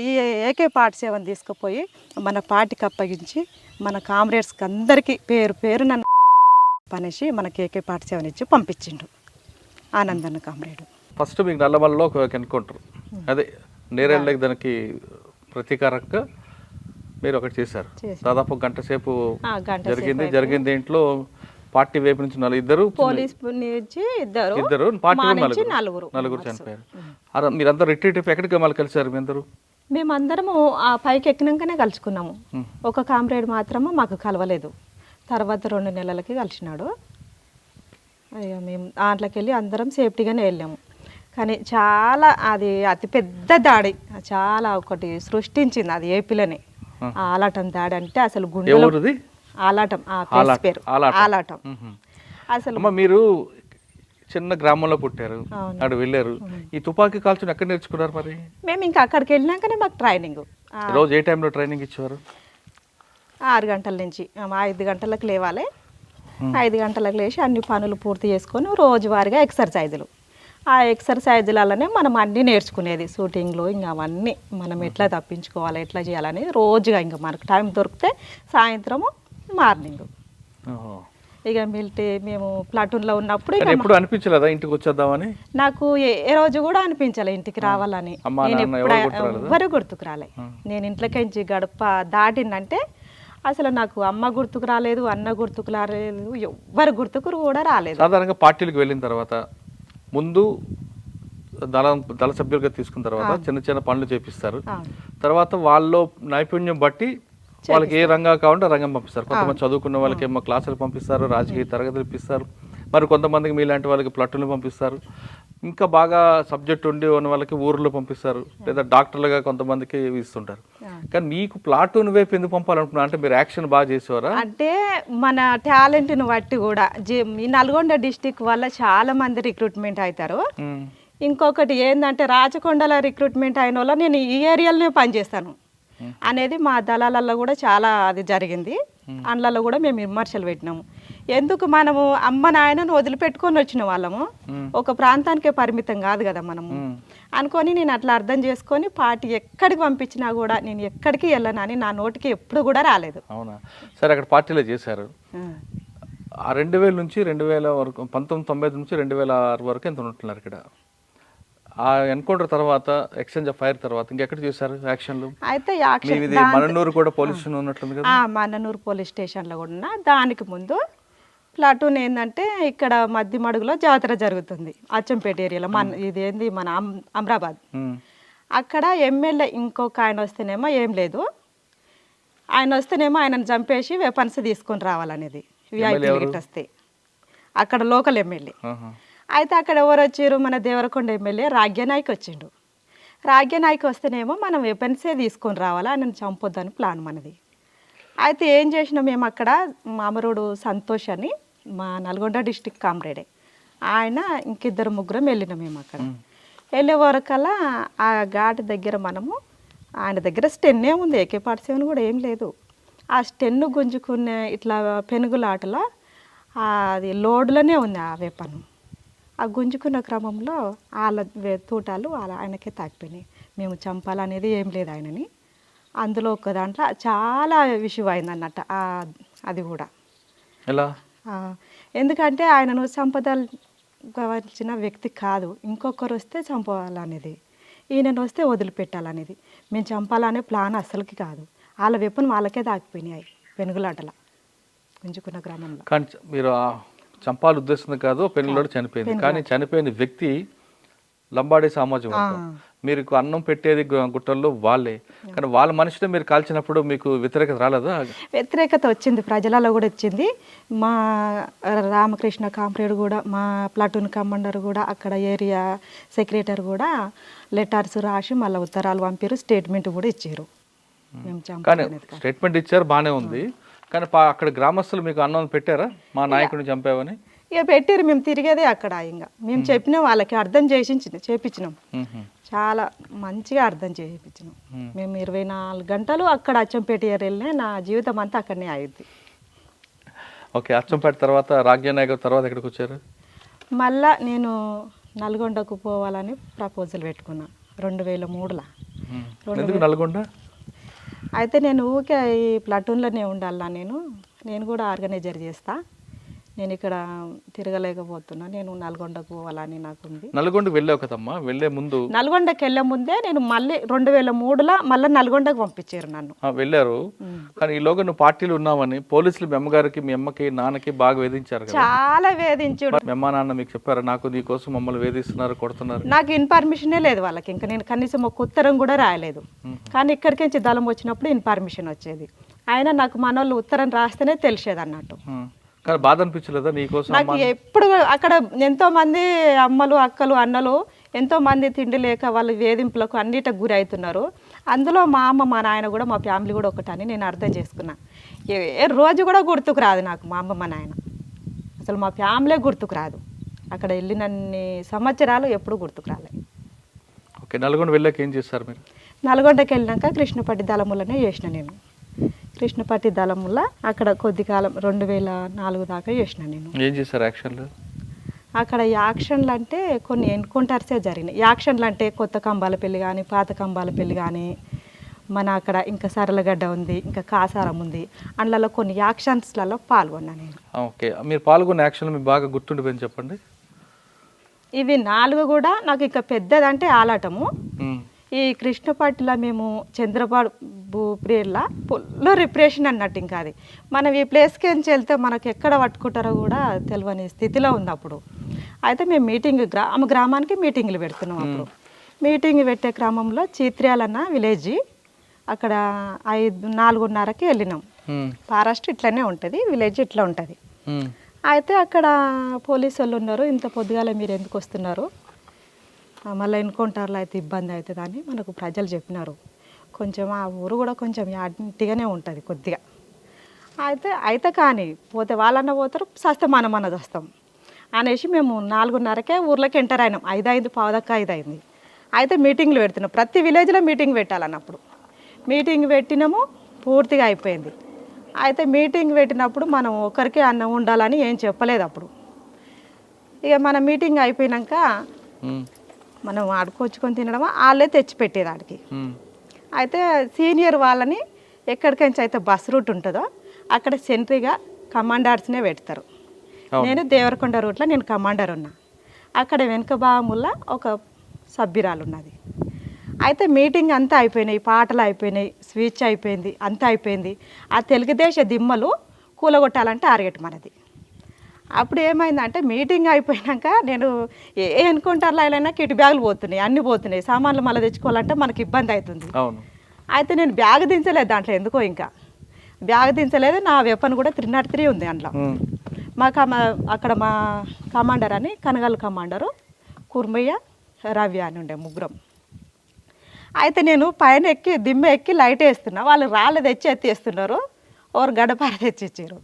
ఈ AK-47 తీసుకుపోయి మన పార్టీకి అప్పగించి మన కామ్రేడ్స్కి అందరికీ పేరు నన్ను అనేసి మనకి AK-47 ఇచ్చి పంపించిండు ఆనందన్న కామ్రేడు. ఫస్ట్ మీకు నల్లమల్లలో ఎన్కౌంటర్, అదే నేరేళ్ళకి దానికి ప్రతీకారంగా మీరు ఒకటి చేశారు. దాదాపు 1 గంట సేపు జరిగింది. ఇంట్లో పార్టీ వైపు నుంచి 2 పోలీస్ నుంచి 2 పార్టీ 4 చనిపోయారు. మీరంతా రిట్రీట్ ఎక్కడికి మళ్ళీ కలిసారు? మీ అందరూ మేమందరము ఆ పైకి ఎక్కినాకనే కలుసుకున్నాము. ఒక కామ్రేడ్ మాత్రము మాకు కలవలేదు, తర్వాత 2 నెలలకి కలిసినాడు. ఇక మేము దాంట్లోకి వెళ్ళి అందరం సేఫ్టీగానే వెళ్ళాము. కానీ చాలా అది అతిపెద్ద దాడి, చాలా ఒకటి సృష్టించింది అది ఏపీలోనే. ఆలాటం దాడి అంటే అసలు గుండెలో ఆలాటం, ఆ ప్లేస్ పేరు ఆలాటం. అసలు మీరు చిన్న గ్రామంలో పుట్టారు, అక్కడ వెళ్ళారు, ఈ తుపాకీ కాల్చుని ఎక్కడ నేర్చుకున్నారు మరి? మేము ఇంకా అక్కడికి వెళ్ళినాకనే మాకు ట్రైనింగ్. రోజు ఏ టైంలో ట్రైనింగ్ ఇచ్చేవారు? 6 గంటల నుంచి 5 గంటలకు లేవాలి. 5 గంటలకు లేచి అన్ని పనులు పూర్తి చేసుకొని రోజువారీగా ఎక్సర్సైజులు. ఆ ఎక్సర్సైజులలోనే మనం అన్నీ నేర్చుకునేది, షూటింగ్లు ఇంకా అవన్నీ మనం ఎట్లా తప్పించుకోవాలి, ఎట్లా చేయాలని రోజుగా. ఇంకా మనకు టైం దొరికితే సాయంత్రము, మార్నింగ్. ఇక మేము ప్లాటూన్లో ఉన్నప్పుడు ఎప్పుడు అనిపించలేదా ఇంటికి వచ్చేద్దామని? నాకు ఏ రోజు కూడా అనిపించాలి ఇంటికి రావాలని. నేను ఎవ్వరు గుర్తుకు రాలే. నేను ఇంట్లోకించి గడప దాటిందంటే అసలు నాకు అమ్మ గుర్తుకు రాలేదు, అన్న గుర్తుకు రాలేదు, ఎవ్వరు గుర్తుకు కూడా రాలేదు. సాధారణంగా పార్టీలకు వెళ్ళిన తర్వాత ముందు దళ సభ్యులుగా తీసుకున్న తర్వాత చిన్న చిన్న పనులు చేపిస్తారు. తర్వాత వాళ్ళలో నైపుణ్యం బట్టి వాళ్ళకి ఏ రంగా కావాలంటే రంగం పంపిస్తారు. కొంతమంది చదువుకున్న వాళ్ళకి ఏమో క్లాసులు పంపిస్తారు, రాజకీయ తరగతులు ఇప్పిస్తారు. మరి కొంతమందికి మీలాంటి వాళ్ళకి ప్లట్టులు పంపిస్తారు. ఇంకా బాగా సబ్జెక్ట్ ఉండి ఉన్న వాళ్ళకి ఊర్లో పంపిస్తారు, లేదా డాక్టర్లుగా కొంతమందికి ఇస్తుంటారు. కానీ మీకు ప్లాటూన్ వైపు ఎందుకు పంపాలనుకున్నారు? అంటే మీరు యాక్షన్ బాగా చేసేవారా? అంటే మన టాలెంట్ని బట్టి కూడా ఈ నల్గొండ డిస్టిక్ వల్ల చాలా మంది రిక్రూట్మెంట్ అవుతారు. ఇంకొకటి ఏంటంటే రాచకొండల రిక్రూట్మెంట్ అయిన వల్ల నేను ఈ ఏరియాలోనే పనిచేస్తాను అనేది మా దళాలలో కూడా చాలా అది జరిగింది. అందులో కూడా మేము విమర్శలు పెట్టినాము. ఎందుకు మనము అమ్మ నాయనను వదిలిపెట్టుకొని వచ్చిన వాళ్ళము, ఒక ప్రాంతానికే పరిమితం కాదు కదా మనము అనుకొని నేను అట్లా అర్థం చేసుకొని పార్టీ ఎక్కడికి పంపించినా కూడా నేను ఎక్కడికి వెళ్ళనని నా నోటికి ఎప్పుడు కూడా రాలేదు. అవునా? సరే, అక్కడ పార్టీలో చేశారు. ఆ 2000 నుంచి 2000 వరకు, 1990 నుంచి 2006 వరకు ఎంత ఉంటున్నారు ఇక్కడ? ఆ ఎన్కౌంటర్ తర్వాత, ఎక్స్చేంజ్ ఆఫ్ ఫైర్ తర్వాత ఇంకెక్కడ చేశారు యాక్షన్లు? అయితే మననూరు కూడా పోలీస్ స్టేషన్ ఉన్నట్లుంది కదా? మననూరు పోలీస్ స్టేషన్లో కూడా ఉన్నా. దానికి ముందు ప్లాటూన్ ఏంటంటే ఇక్కడ మధ్యమడుగులో జాతర జరుగుతుంది అచ్చంపేట ఏరియాలో. ఇదేంది మన అమరాబాద్. అక్కడ ఎమ్మెల్యే ఇంకొక ఆయన వస్తేనేమో ఏం లేదు, ఆయన వస్తేనేమో ఆయనను చంపేసి వెపన్స్ తీసుకొని రావాలనేది విఐపీ టికెట్ వస్తే. అక్కడ లోకల్ ఎమ్మెల్యే. అయితే అక్కడ ఎవరు వచ్చారు? మన దేవరకొండ ఎమ్మెల్యే రాగ్యనాయక్ వచ్చిండు. రాగ్యనాయక్ వస్తేనేమో మనం వెపన్సే తీసుకొని రావాలా, ఆయనను చంపొద్దని ప్లాన్ మనది. అయితే ఏం చేసినాం మేము అక్కడ, మామరుడు సంతోష్ అని మా నల్గొండ డిస్టిక్ కామ్రేడే, ఆయన ఇంకిద్దరు ముగ్గురం వెళ్ళినాం మేము అక్కడ. వెళ్ళే వరకల్లా ఆ ఘాట్ దగ్గర మనము, ఆయన దగ్గర స్టెన్నే ఉంది, AK-47 కూడా ఏం లేదు. ఆ స్టెన్ను గుంజుకునే ఇట్లా పెనుగులాటలో అది లోడ్లోనే ఉంది ఆ వెపన్. ఆ గుంజుకున్న క్రమంలో వాళ్ళ తూటాలు ఆయనకే తాకిపోయినాయి. మేము చంపాలనేది ఏం లేదు ఆయనని. అందులో ఒక దాంట్లో చాలా విషయం అయింది అన్నట్టు అది కూడా. ఎలా? ఎందుకంటే ఆయనను సంపదల్చిన వ్యక్తి కాదు, ఇంకొకరు వస్తే చంపాలనేది, ఈయనను వస్తే వదిలిపెట్టాలనేది. మేము చంపాలనే ప్లాన్ అస్సలకి కాదు. వాళ్ళ వెపన్ వాళ్ళకే తాకిపోయినాయి పెనుగులాటల గుంజుకున్న గ్రామంలో. కానీ మీరు చంపాల ఉద్దేశం కాదు, పెనుగులాట చనిపోయింది. కానీ చనిపోయిన వ్యక్తి లంబాడే సామాజిక వర్గం. మీకు అన్నం పెట్టేది గుట్టల్లో వాళ్ళే. కానీ వాళ్ళ మనిషిని మీరు కాల్చినప్పుడు మీకు వ్యతిరేకత రాలేదా? వ్యతిరేకత వచ్చింది, ప్రజలలో కూడా వచ్చింది. మా రామకృష్ణ కామ్రేడ్ కూడా, మా ప్లాటూన్ కమాండర్ కూడా, అక్కడ ఏరియా సెక్రటరీ కూడా లెటర్స్ రాసి మళ్ళీ ఉత్తరాలు పంపారు, స్టేట్మెంట్ కూడా ఇచ్చారు. కానీ స్టేట్మెంట్ ఇచ్చారు, బాగానే ఉంది. కానీ అక్కడ గ్రామస్తులు మీకు అన్నం పెట్టారా మా నాయకుడిని చంపావని? ఇక పెట్టారు. మేము తిరిగేదే అక్కడ. ఇంకా మేము చెప్పినాం, వాళ్ళకి అర్థం చేపించినాం, చాలా మంచిగా అర్థం చేయించినాం. మేము 24 గంటలు అక్కడ అచ్చంపేట ఏరియాలోనే, నా జీవితం అంతా అక్కడనే అయ్యింది. ఓకే, అచ్చంపేట తర్వాత రాగ్యనాయక్ తర్వాత ఎక్కడికి వచ్చారు? మళ్ళా నేను నల్గొండకు పోవాలని ప్రపోజల్ పెట్టుకున్నా 2003లో. ఎందుకు నల్గొండ? అయితే నేను ఊకే ఈ ప్లాటూన్లోనే ఉండాలా, నేను కూడా ఆర్గనైజర్ చేస్తా, నేను ఇక్కడ తిరగలేకపోతున్నా, నేను నల్గొండకు పోవాలని నాకుంది. నల్గొండకు వెళ్ళావు కదమ్మా, వెళ్ళే ముందు? నల్గొండకి వెళ్ళే ముందే నేను మళ్ళీ 2003లో మళ్ళీ నల్గొండకు పంపించారు నన్ను. వెళ్ళారు. కానీ ఈలోగా నువ్వు పార్టీలు ఉన్నావని పోలీసులు మీ అమ్మగారికి, మీ అమ్మకి, నాన్నకి బాగా వేధించారు కదా? చాలా వేధించాడు. మీ అమ్మ నాన్న మీకు చెప్పారు నాకు నీ కోసం మమ్మల్ని వేధిస్తున్నారు, కొడుతున్నారు? నాకు ఇన్ఫర్మేషనే లేదు వాళ్ళకి. ఇంకా నేను కనీసం ఒక ఉత్తరం కూడా రాయలేదు. కానీ ఇక్కడికి నుంచి దళం వచ్చినప్పుడు ఇన్ఫర్మేషన్ వచ్చేది. అయినా నాకు మనోళ్ళు ఉత్తరం రాస్తేనే తెలిసేది అన్నట్టు. కానీ బాధ అనిపించలేదా నీకోసం నాకు ఎప్పుడు అక్కడ ఎంతో మంది అమ్మలు అక్కలు అన్నలు ఎంతో మంది తిండి లేక వాళ్ళు వేధింపులకు అన్నిటికి గురి అవుతున్నారు. అందులో మా అమ్మ మా నాయన కూడా మా ఫ్యామిలీ కూడా ఒకటని నేను అర్థం చేసుకున్నా. ఏ రోజు కూడా గుర్తుకు రాదు నాకు మా అమ్మ మా నాయన, అసలు మా ఫ్యామిలీ గుర్తుకు రాదు. అక్కడ వెళ్ళినన్ని సంవత్సరాలు ఎప్పుడు గుర్తుకు రాలేదు. ఓకే, నల్గొండ వెళ్ళాక ఏం చేస్తారు మీరు? నల్గొండకి వెళ్ళినాక కృష్ణపట్టి దళములనే చేసిన నేను. కృష్ణపట్టి దళముల అక్కడ కొద్ది కాలం 2004 దాకా చేసిన నేను. ఏం చేశారు యాక్షన్లు? అక్కడ యాక్షన్లు అంటే కొన్ని ఎన్కౌంటర్సే జరిగినాయి. యాక్షన్లు అంటే కొత్త కంబాల పెళ్లి కానీ పాత కంబాల పెళ్లి కానీ, మన అక్కడ ఇంకా సరళగడ్డ ఉంది, ఇంకా కాసారం ఉంది, అందులో కొన్ని యాక్షన్స్లలో పాల్గొన్నా నేను. ఓకే, మీరు పాల్గొన్న యాక్షన్లు మీకు బాగా గుర్తుండిపోయింది చెప్పండి. ఇవి 4 కూడా నాకు ఇంకా పెద్దదంటే ఆలాటము. ఈ కృష్ణపట్టిలో మేము చంద్రబాబు పీరియడ్లో ఫుల్ రిప్రెషన్ అన్నట్టు. ఇంకా అది మనం ఈ ప్లేస్కి నుంచి వెళ్తే మనకు ఎక్కడ పట్టుకుంటారో కూడా తెలియని స్థితిలో ఉంది అప్పుడు. అయితే మేము మీటింగ్ గ్రామానికి మీటింగ్లు పెడుతున్నాం. అప్పుడు మీటింగ్ పెట్టే క్రమంలో చిత్ర్యాలన్న విలేజ్ అక్కడ 4:30కి వెళ్ళినాం. ఫారెస్ట్ ఇట్లనే ఉంటుంది, విలేజ్ ఇట్లా ఉంటుంది. అయితే అక్కడ పోలీసు వాళ్ళు ఉన్నారు, ఇంత పొద్దుగాల మీరు ఎందుకు వస్తున్నారు, మళ్ళీ ఎన్కౌంటర్లో అయితే ఇబ్బంది అవుతుంది అని మనకు ప్రజలు చెప్పినారు. కొంచెం ఆ ఊరు కూడా కొంచెం యాటిగానే ఉంటుంది కొద్దిగా. అయితే కానీ పోతే వాళ్ళన్న పోతారు, సస్తే మనమన్న వస్తాం అనేసి మేము 4:30కే ఊర్లోకి ఎంటర్ అయినాం. 5:05 పావుదక్క 5 అయింది. అయితే మీటింగ్లు పెడుతున్నాం, ప్రతి విలేజ్లో మీటింగ్ పెట్టాలన్నప్పుడు మీటింగ్ పెట్టినాము, పూర్తిగా అయిపోయింది. అయితే మీటింగ్ పెట్టినప్పుడు మనం ఒకరికి అన్నం ఉండాలని ఏం చెప్పలేదు అప్పుడు. ఇక మన మీటింగ్ అయిపోయినాక మనం ఆడుకొచ్చుకొని తినడమా వాళ్ళే తెచ్చిపెట్టేది ఆడికి. అయితే సీనియర్ వాళ్ళని ఎక్కడికైనా అయితే బస్ రూట్ ఉంటుందో అక్కడ సెంట్రీగా కమాండర్స్నే పెడతారు. నేను దేవరకొండ రూట్లో నేను కమాండర్ ఉన్నా. అక్కడ వెనుక భాగముల్లో ఒక సభ్యురాలు ఉన్నది. అయితే మీటింగ్ అంతా అయిపోయినాయి, పాటలు అయిపోయినాయి, స్పీచ్ అయిపోయింది, అంతా అయిపోయింది. ఆ తెలుగుదేశ దిమ్మలు కూలగొట్టాలంటే టార్గెట్ మనది. అప్పుడు ఏమైందంటే మీటింగ్ అయిపోయాక నేను ఏ ఎన్కౌంటర్లో అయినా కిట్ బ్యాగులు పోతున్నాయి, అన్నీ పోతున్నాయి, సామాన్లు మళ్ళీ తెచ్చుకోవాలంటే మనకి ఇబ్బంది అవుతుంది. అయితే నేను బ్యాగ్ దించలేదు దాంట్లో, ఎందుకో ఇంకా బ్యాగ్ దించలేదు. నా వెపన్ కూడా 303 ఉంది అందులో. అక్కడ మా కమాండర్ అని కనగల్ కమాండరు, కుర్మయ్య, రవి అని ఉండే ముగ్గురం. అయితే నేను పైన ఎక్కి దిమ్మ ఎక్కి లైట్ వేస్తున్నా, వాళ్ళు రాళ్ళు తెచ్చి ఎత్తేస్తున్నారు, ఓరు గడపార తెచ్చిచ్చారు.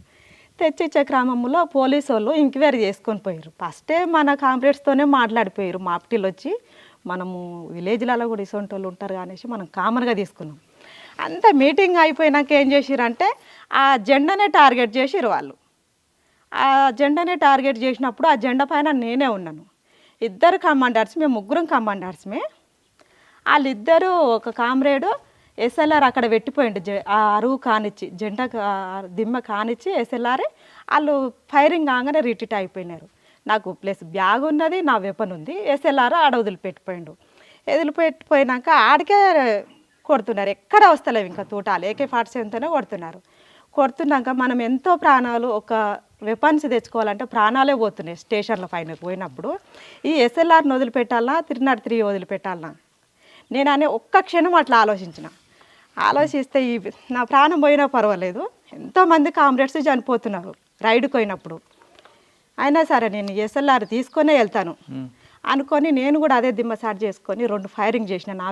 తెచ్చిచ్చే క్రమంలో పోలీసు వాళ్ళు ఎంక్వైరీ చేసుకొని పోయారు. ఫస్టే మన కాంప్లైంట్స్తోనే మాట్లాడిపోయారు. మాప్టీలు వచ్చి మనము విలేజ్లలో కూడా ఇసొంటి వాళ్ళు ఉంటారు అనేసి మనం కామన్గా తీసుకున్నాం. అంత మీటింగ్ అయిపోయినాక ఏం చేసిరంటే ఆ జెండానే టార్గెట్ చేసిరు వాళ్ళు. ఆ జెండానే టార్గెట్ చేసినప్పుడు ఆ జెండా పైన నేనే ఉన్నాను. 2 కమాండర్స్, మేము 3 కమాండర్స్మే. వాళ్ళిద్దరూ ఒక కామ్రేడు ఎస్ఎల్ఆర్ అక్కడ పెట్టిపోయిండు, ఆ అరువు కానిచ్చి జెండా దిమ్మ కానిచ్చి ఎస్ఎల్ఆర్ వాళ్ళు ఫైరింగ్ కాగానే రిట్రీట్ అయిపోయినారు. నాకు ప్లస్ బ్యాగ్ ఉన్నది, నా వెపన్ ఉంది, ఎస్ఎల్ఆర్ ఆడ వదిలిపెట్టిపోయిండు. వదిలిపెట్టిపోయినాక ఆడికే కొడుతున్నారు, ఎక్కడ వస్తలేవు ఇంకా తూటాలు, AK-47తోనే కొడుతున్నాక మనం ఎంతో ప్రాణాలు ఒక వెపన్స్ తెచ్చుకోవాలంటే ప్రాణాలే పోతున్నాయి. స్టేషన్ల పైన పోయినప్పుడు ఈ ఎస్ఎల్ఆర్ని వదిలిపెట్టాలన్నా 303 వదిలిపెట్టాలన్నా నేను అనే ఒక్క క్షణం అట్లా ఆలోచిస్తే నా ప్రాణం పోయినా పర్వాలేదు, ఎంతోమంది కామ్రేడ్స్ చనిపోతున్నారు రైడ్కి పోయినప్పుడు, అయినా సరే నేను ఎస్ఎల్ఆర్ తీసుకొనే వెళ్తాను అనుకొని నేను కూడా అదే దిమ్మ స్టార్ట్ చేసుకొని 2 ఫైరింగ్ చేసిన నా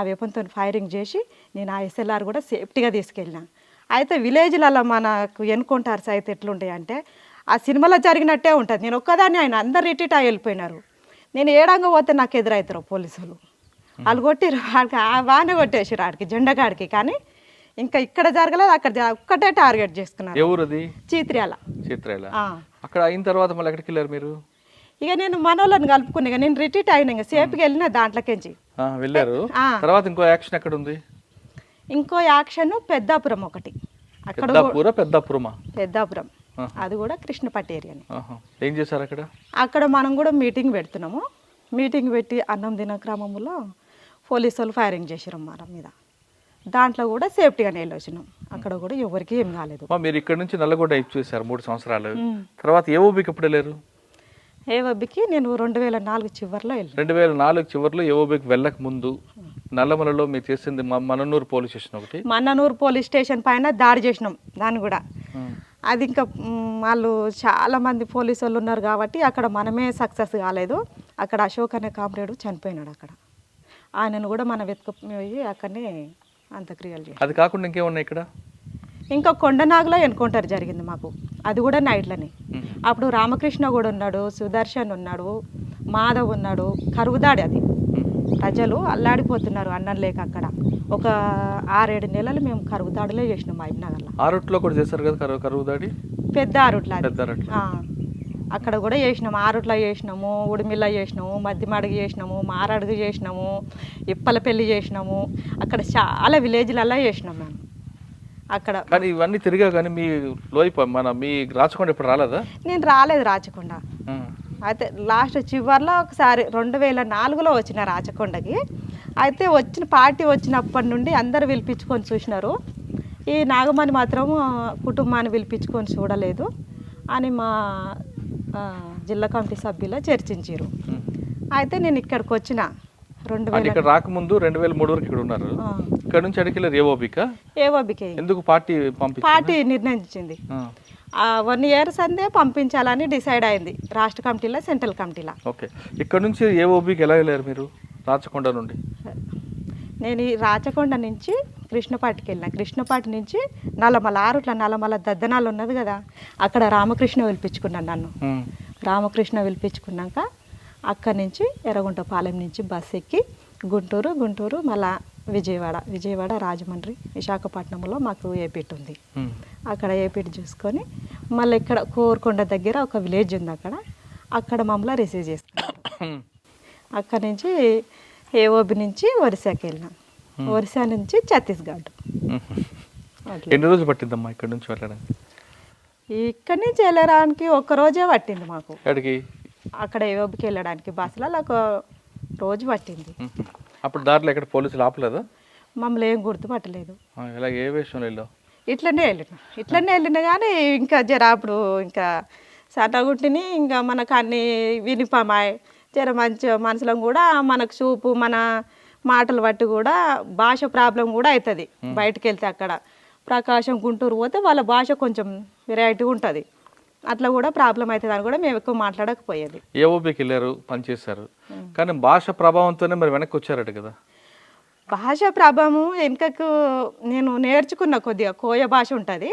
వెపన్తో ఫైరింగ్ చేసి నేను ఆ ఎస్ఎల్ఆర్ కూడా సేఫ్టీగా తీసుకెళ్ళినా. అయితే విలేజ్లలో మనకు ఎన్కౌంటర్స్ అయితే ఎట్లుంటాయి అంటే ఆ సినిమాలో జరిగినట్టే ఉంటుంది. నేను ఒక్కదాన్ని, ఆయన అందరు రిట్రీట్ అయ్యి వెళ్ళిపోయినారు. నేను ఏడంగా పోతే నాకు ఎదురవుతారు పోలీసులు, వాళ్ళు కొట్టిరు, వాడికి బాగానే కొట్టేసారు ఆడికి జెండా కాడికి. కానీ ఇంకా ఇక్కడ జరగలేదు, అక్కడ ఒక్కటే టార్గెట్ చేసుకున్నారు. ఎవరుది? చిత్ర్యాల. అక్కడ అయిన తర్వాత మళ్ళీ ఎక్కడికి వెళ్ళారు మీరు? ఇక నేను మనోళ్ళని కలుపుకున్నా, నేను రిట్రీట్ అయినా, ఇంకా సేఫ్గా వెళ్ళిన దాంట్లోకించి వెళ్ళారు. తర్వాత ఇంకో యాక్షన్ ఎక్కడ ఉంది? ఇంకో యాక్షన్ పెద్దాపురం ఒకటి, అక్కడ పెద్దాపురం, అది కూడా కృష్ణపట్టి ఏరియాని. ఏం చేశారు అక్కడ? అక్కడ మనం కూడా మీటింగ్ పెడుతున్నాము. మీటింగ్ పెట్టి అన్నం తిన క్రమంలో పోలీసు వాళ్ళు ఫైరింగ్ చేసారు మన మీద. దాంట్లో కూడా సేఫ్టీగానే వెళ్ళొచ్చినాం, అక్కడ కూడా ఎవరికి ఏం కాలేదు. మీరు ఇక్కడ నుంచి నల్లగొండ చూసారు 3 సంవత్సరాలు, తర్వాత ఏ ఓబీకి ఎప్పుడు వెళ్ళారు? ఏ ఓబీకి నేను 2004 చివరిలో వెళ్ళాను. 2004 చివరిలో ఏ ఓబీకి వెళ్ళక ముందు నల్లమలలో మీరు చేసింది మన్ననూరు పోలీస్ స్టేషన్ ఒకటి. మన్ననూరు పోలీస్ స్టేషన్ పైన దాడి చేసినాం దాన్ని కూడా. అది ఇంకా వాళ్ళు చాలామంది పోలీసు వాళ్ళు ఉన్నారు కాబట్టి అక్కడ మనమే సక్సెస్ కాలేదు. అక్కడ అశోక్ అనే కామ్రేడు చనిపోయినాడు. అక్కడ ఆయనను కూడా మనం వెతుకుపోయి అక్కడనే అంత్యక్రియలు చేయాలి. అది కాకుండా ఇంకేమున్నాయి ఇక్కడ? ఇంకా కొండనాగులో ఎన్కౌంటర్ జరిగింది మాకు, అది కూడా నైట్లోనే. అప్పుడు రామకృష్ణ కూడా ఉన్నాడు, సుదర్శన్ ఉన్నాడు, మాధవ్ ఉన్నాడు. కరువుదాడి అది, ప్రజలు అల్లాడిపోతున్నారు అన్నం లేక. అక్కడ ఒక 6-7 నెలలు మేము కరువుదాడిలో చేసినాం మహబూబ్నగర్లో. ఆరుట్లో కూడా చేశారు కదా కరువుదాడి, పెద్ద ఆరుట్ల పెద్ద అక్కడ కూడా చేసినాము. ఆరుట్ల చేసినాము, ఉడిమిల్ల చేసినాము, మద్దిమడుగు చేసినాము, మారడుగు చేసినాము, ఇప్పలపల్లి చేసినాము. అక్కడ చాలా విలేజ్లలో చేసినాం మేము అక్కడ. కానీ ఇవన్నీ తిరిగా కానీ మీ మీ రాచకొండ ఇప్పుడు రాలేదా? నేను రాలేదు రాచకొండ. అయితే లాస్ట్ చివరిలో ఒకసారి 2004లో వచ్చిన రాచకొండకి. అయితే పార్టీ వచ్చినప్పటి నుండి అందరు పిలిపించుకొని చూసినారు. ఈ నాగమణి మాత్రం కుటుంబాన్ని పిలిపించుకొని చూడలేదు అని మా జిల్లా కమిటీ సభ్యులు చర్చించారు. అయితే నేను ఇక్కడికి వచ్చిన 2000 ఇక్కడ రాకముందు 2003 వరకు ఇక్కడ ఉన్నారు. ఇక్కడ నుంచి అడిగిలేరు ఏవోబికి ఎందుకు పార్టీ నిర్ణయించింది. 1 year సందే పంపించాలని డిసైడ్ అయింది రాష్ట్ర కమిటీలో, సెంట్రల్ కమిటీలో. ఓకే, ఇక్కడ నుంచి ఏవోబికి ఎలా వెళ్ళారు మీరు రాచకొండ నుండి? నేను ఈ రాచకొండ నుంచి కృష్ణపాటికి వెళ్ళిన. కృష్ణపాటి నుంచి నల్లమల, ఆరుట్ల నల్లమల దద్దనాలు ఉన్నది కదా, అక్కడ రామకృష్ణ పిలిపించుకున్నాను నన్ను. రామకృష్ణ పిలిపించుకున్నాక అక్కడి నుంచి ఎర్రగుంటపాలెం నుంచి బస్సు ఎక్కి గుంటూరు మళ్ళా విజయవాడ రాజమండ్రి విశాఖపట్నంలో మాకు ఏపీట్ ఉంది. అక్కడ ఏపీట్ చూసుకొని మళ్ళీ ఇక్కడ కోరుకొండ దగ్గర ఒక విలేజ్ ఉంది, అక్కడ మమ్మల్ని రిసీవ్ చేసుకున్నాం. అక్కడ నుంచి ఏఓబి నుంచి ఒరిస్సాకి వెళ్ళినాం, ఒరిస్సా నుంచి ఛత్తీస్గఢ్. ఎన్ని రోజులు పట్టిందమ్మా ఇక్కడ నుంచి వెళ్ళడానికి? ఇక్కడి నుంచి వెళ్ళడానికి 1 రోజే పట్టింది మాకు. అక్కడ ఏఓబికి వెళ్ళడానికి బస్సులో 1 రోజు పట్టింది. అప్పుడు దారిలో ఎక్కడ పోలీసులు ఆపలేదా? మమ్మల్ని ఏం గుర్తుపట్టలేదు. ఏ విషయంలో వెళ్ళావు? ఇట్లనే వెళ్ళినా కానీ ఇంకా అప్పుడు ఇంకా సన్నగుట్టిని ఇంకా మనకు అన్ని వినిపమాయి మంచి మనుషులం కూడా మనకు చూపు మన మాటలు బట్టి కూడా భాష ప్రాబ్లం కూడా అవుతుంది. బయటకు వెళ్తే అక్కడ ప్రకాశం గుంటూరు పోతే వాళ్ళ భాష కొంచెం వెరైటీగా ఉంటుంది, అట్లా కూడా ప్రాబ్లం అవుతుంది అని కూడా మేము ఎక్కువ మాట్లాడకపోయేది. ఏఓబికి వెళ్ళారు, పనిచేశారు, కానీ భాష ప్రభావంతోనే మరి వెనక్కి వచ్చారట కదా? భాష ప్రభావం వెనుకకు నేను నేర్చుకున్న కొద్దిగా కోయ భాష ఉంటుంది,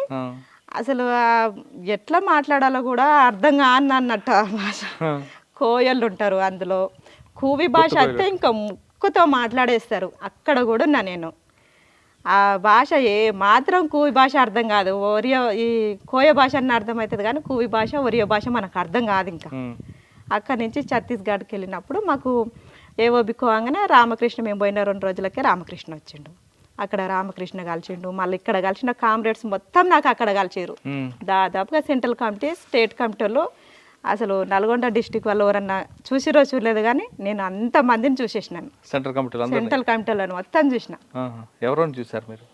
అసలు ఎట్లా మాట్లాడాలో కూడా అర్థం కాని అన్నట్టు భాష. కోయళ్ళు ఉంటారు అందులో, కూవి భాష అయితే ఇంకా ముక్కుతో మాట్లాడేస్తారు. అక్కడ కూడా ఉన్నా నేను. ఆ భాష మాత్రం కూవి భాష అర్థం కాదు, ఈ కోయ భాష అన్న అర్థం అవుతుంది కానీ కూవి భాష ఒరియో భాష మనకు అర్థం కాదు. ఇంకా అక్కడి నుంచి ఛత్తీస్గఢ్కి వెళ్ళినప్పుడు మాకు ఏవోబికోగానే రామకృష్ణ, మేము పోయిన 2 రోజులకే రామకృష్ణ వచ్చిండు. అక్కడ రామకృష్ణ కలిసిండు, మళ్ళీ ఇక్కడ కలిసిన కామ్రేడ్స్ మొత్తం నాకు అక్కడ కలిసారు. దాదాపుగా సెంట్రల్ కమిటీ, స్టేట్ కమిటీలో అసలు నల్గొండ డిస్టిక్ వాళ్ళు ఎవరన్నా చూసిరో చూడలేదు కానీ నేను అంతమందిని చూసేసినాను. సెంట్రల్ కమిటీలను మొత్తం చూసిన. ఎవరైనా చూసారు మీరు?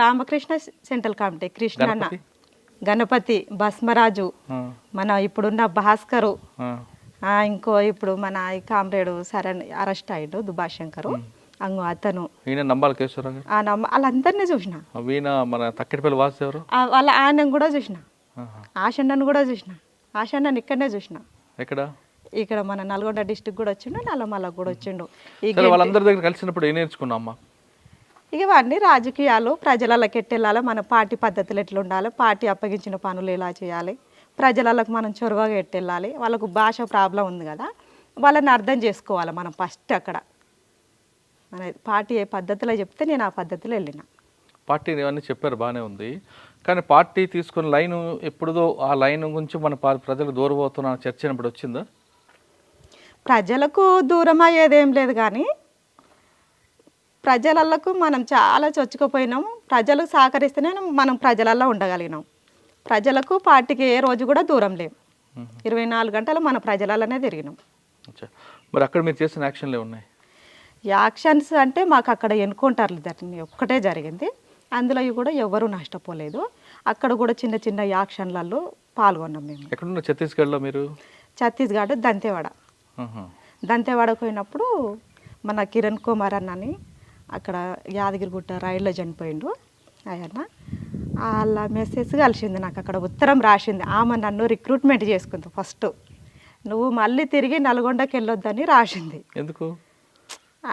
రామకృష్ణ సెంట్రల్ కమిటీ, కృష్ణన్న, గణపతి, భస్మరాజు, మన ఇప్పుడున్న భాస్కరు, ఇంకో ఇప్పుడు మన ఈ కామ్రేడు అరెస్ట్ అయ్యాడు దుబాశంకరు, అతను వాళ్ళందరినీ చూసిన. వాళ్ళ ఆయన కూడా చూసిన, ఆశన్నను కూడా చూసిన. ఆశన్నను ఇక్కడనే చూసిన. ఇక్కడ మన నల్గొండ డిస్టిక్ కూడా వచ్చిండు, నల్లమల్ల కూడా వచ్చిండు. వాళ్ళందరి దగ్గర కలిసినప్పుడు ఏం నేర్చుకున్నామ్మా? ఇవన్నీ రాజకీయాలు, ప్రజలకి ఎట్టెళ్ళాలి, మన పార్టీ పద్ధతులు ఎట్లా ఉండాలి, పార్టీ అప్పగించిన పనులు ఎలా చేయాలి, ప్రజలకు మనం చొరవగా ఎట్టెళ్ళాలి, వాళ్ళకు భాష ప్రాబ్లం ఉంది కదా, వాళ్ళని అర్థం చేసుకోవాలి మనం ఫస్ట్. అక్కడ మన పార్టీ ఏ పద్ధతిలో చెప్తే నేను ఆ పద్ధతిలో వెళ్ళిన. పార్టీ ఇవన్నీ చెప్పారు, బాగానే ఉంది, కానీ పార్టీ తీసుకున్న లైన్ ఎప్పుడుదో ఆ లైన్ గురించి మన ప్రజలకు దూరం అవుతున్న చర్చ అయినప్పుడు వచ్చిందా? ప్రజలకు దూరం అయ్యేదేం లేదు కానీ ప్రజలకు మనం చాలా చొచ్చుకుపోయినాము. ప్రజలు సహకరిస్తేనే మనం ప్రజలల్లో ఉండగలిగినాం. ప్రజలకు పార్టీకి ఏ రోజు కూడా దూరం లేవు. 24 గంటలు మన ప్రజలలోనే తిరిగినాం. మరి అక్కడ మీరు చేసిన యాక్షన్లు ఉన్నాయి? యాక్షన్స్ అంటే మాకు అక్కడ ఎన్కౌంటర్లు ఒక్కటే జరిగింది, అందులో కూడా ఎవరు నష్టపోలేదు. అక్కడ కూడా చిన్న చిన్న యాక్షన్లలో పాల్గొన్నాం మేము. ఎక్కడున్న ఛత్తీస్గఢ్లో మీరు? ఛత్తీస్గఢ్ దంతేవాడకు పోయినప్పుడు మన కిరణ్ కుమార్ అన్నని అక్కడ యాదగిరిగుట్ట రైల్లో చనిపోయిండు ఆయన. అలా మెసేజ్ కలిసింది నాకు, అక్కడ ఉత్తరం రాసింది. ఆమె నన్ను రిక్రూట్మెంట్ చేసుకుంది ఫస్ట్, నువ్వు మళ్ళీ తిరిగి నల్గొండకి వెళ్ళొద్దని రాసింది. ఎందుకు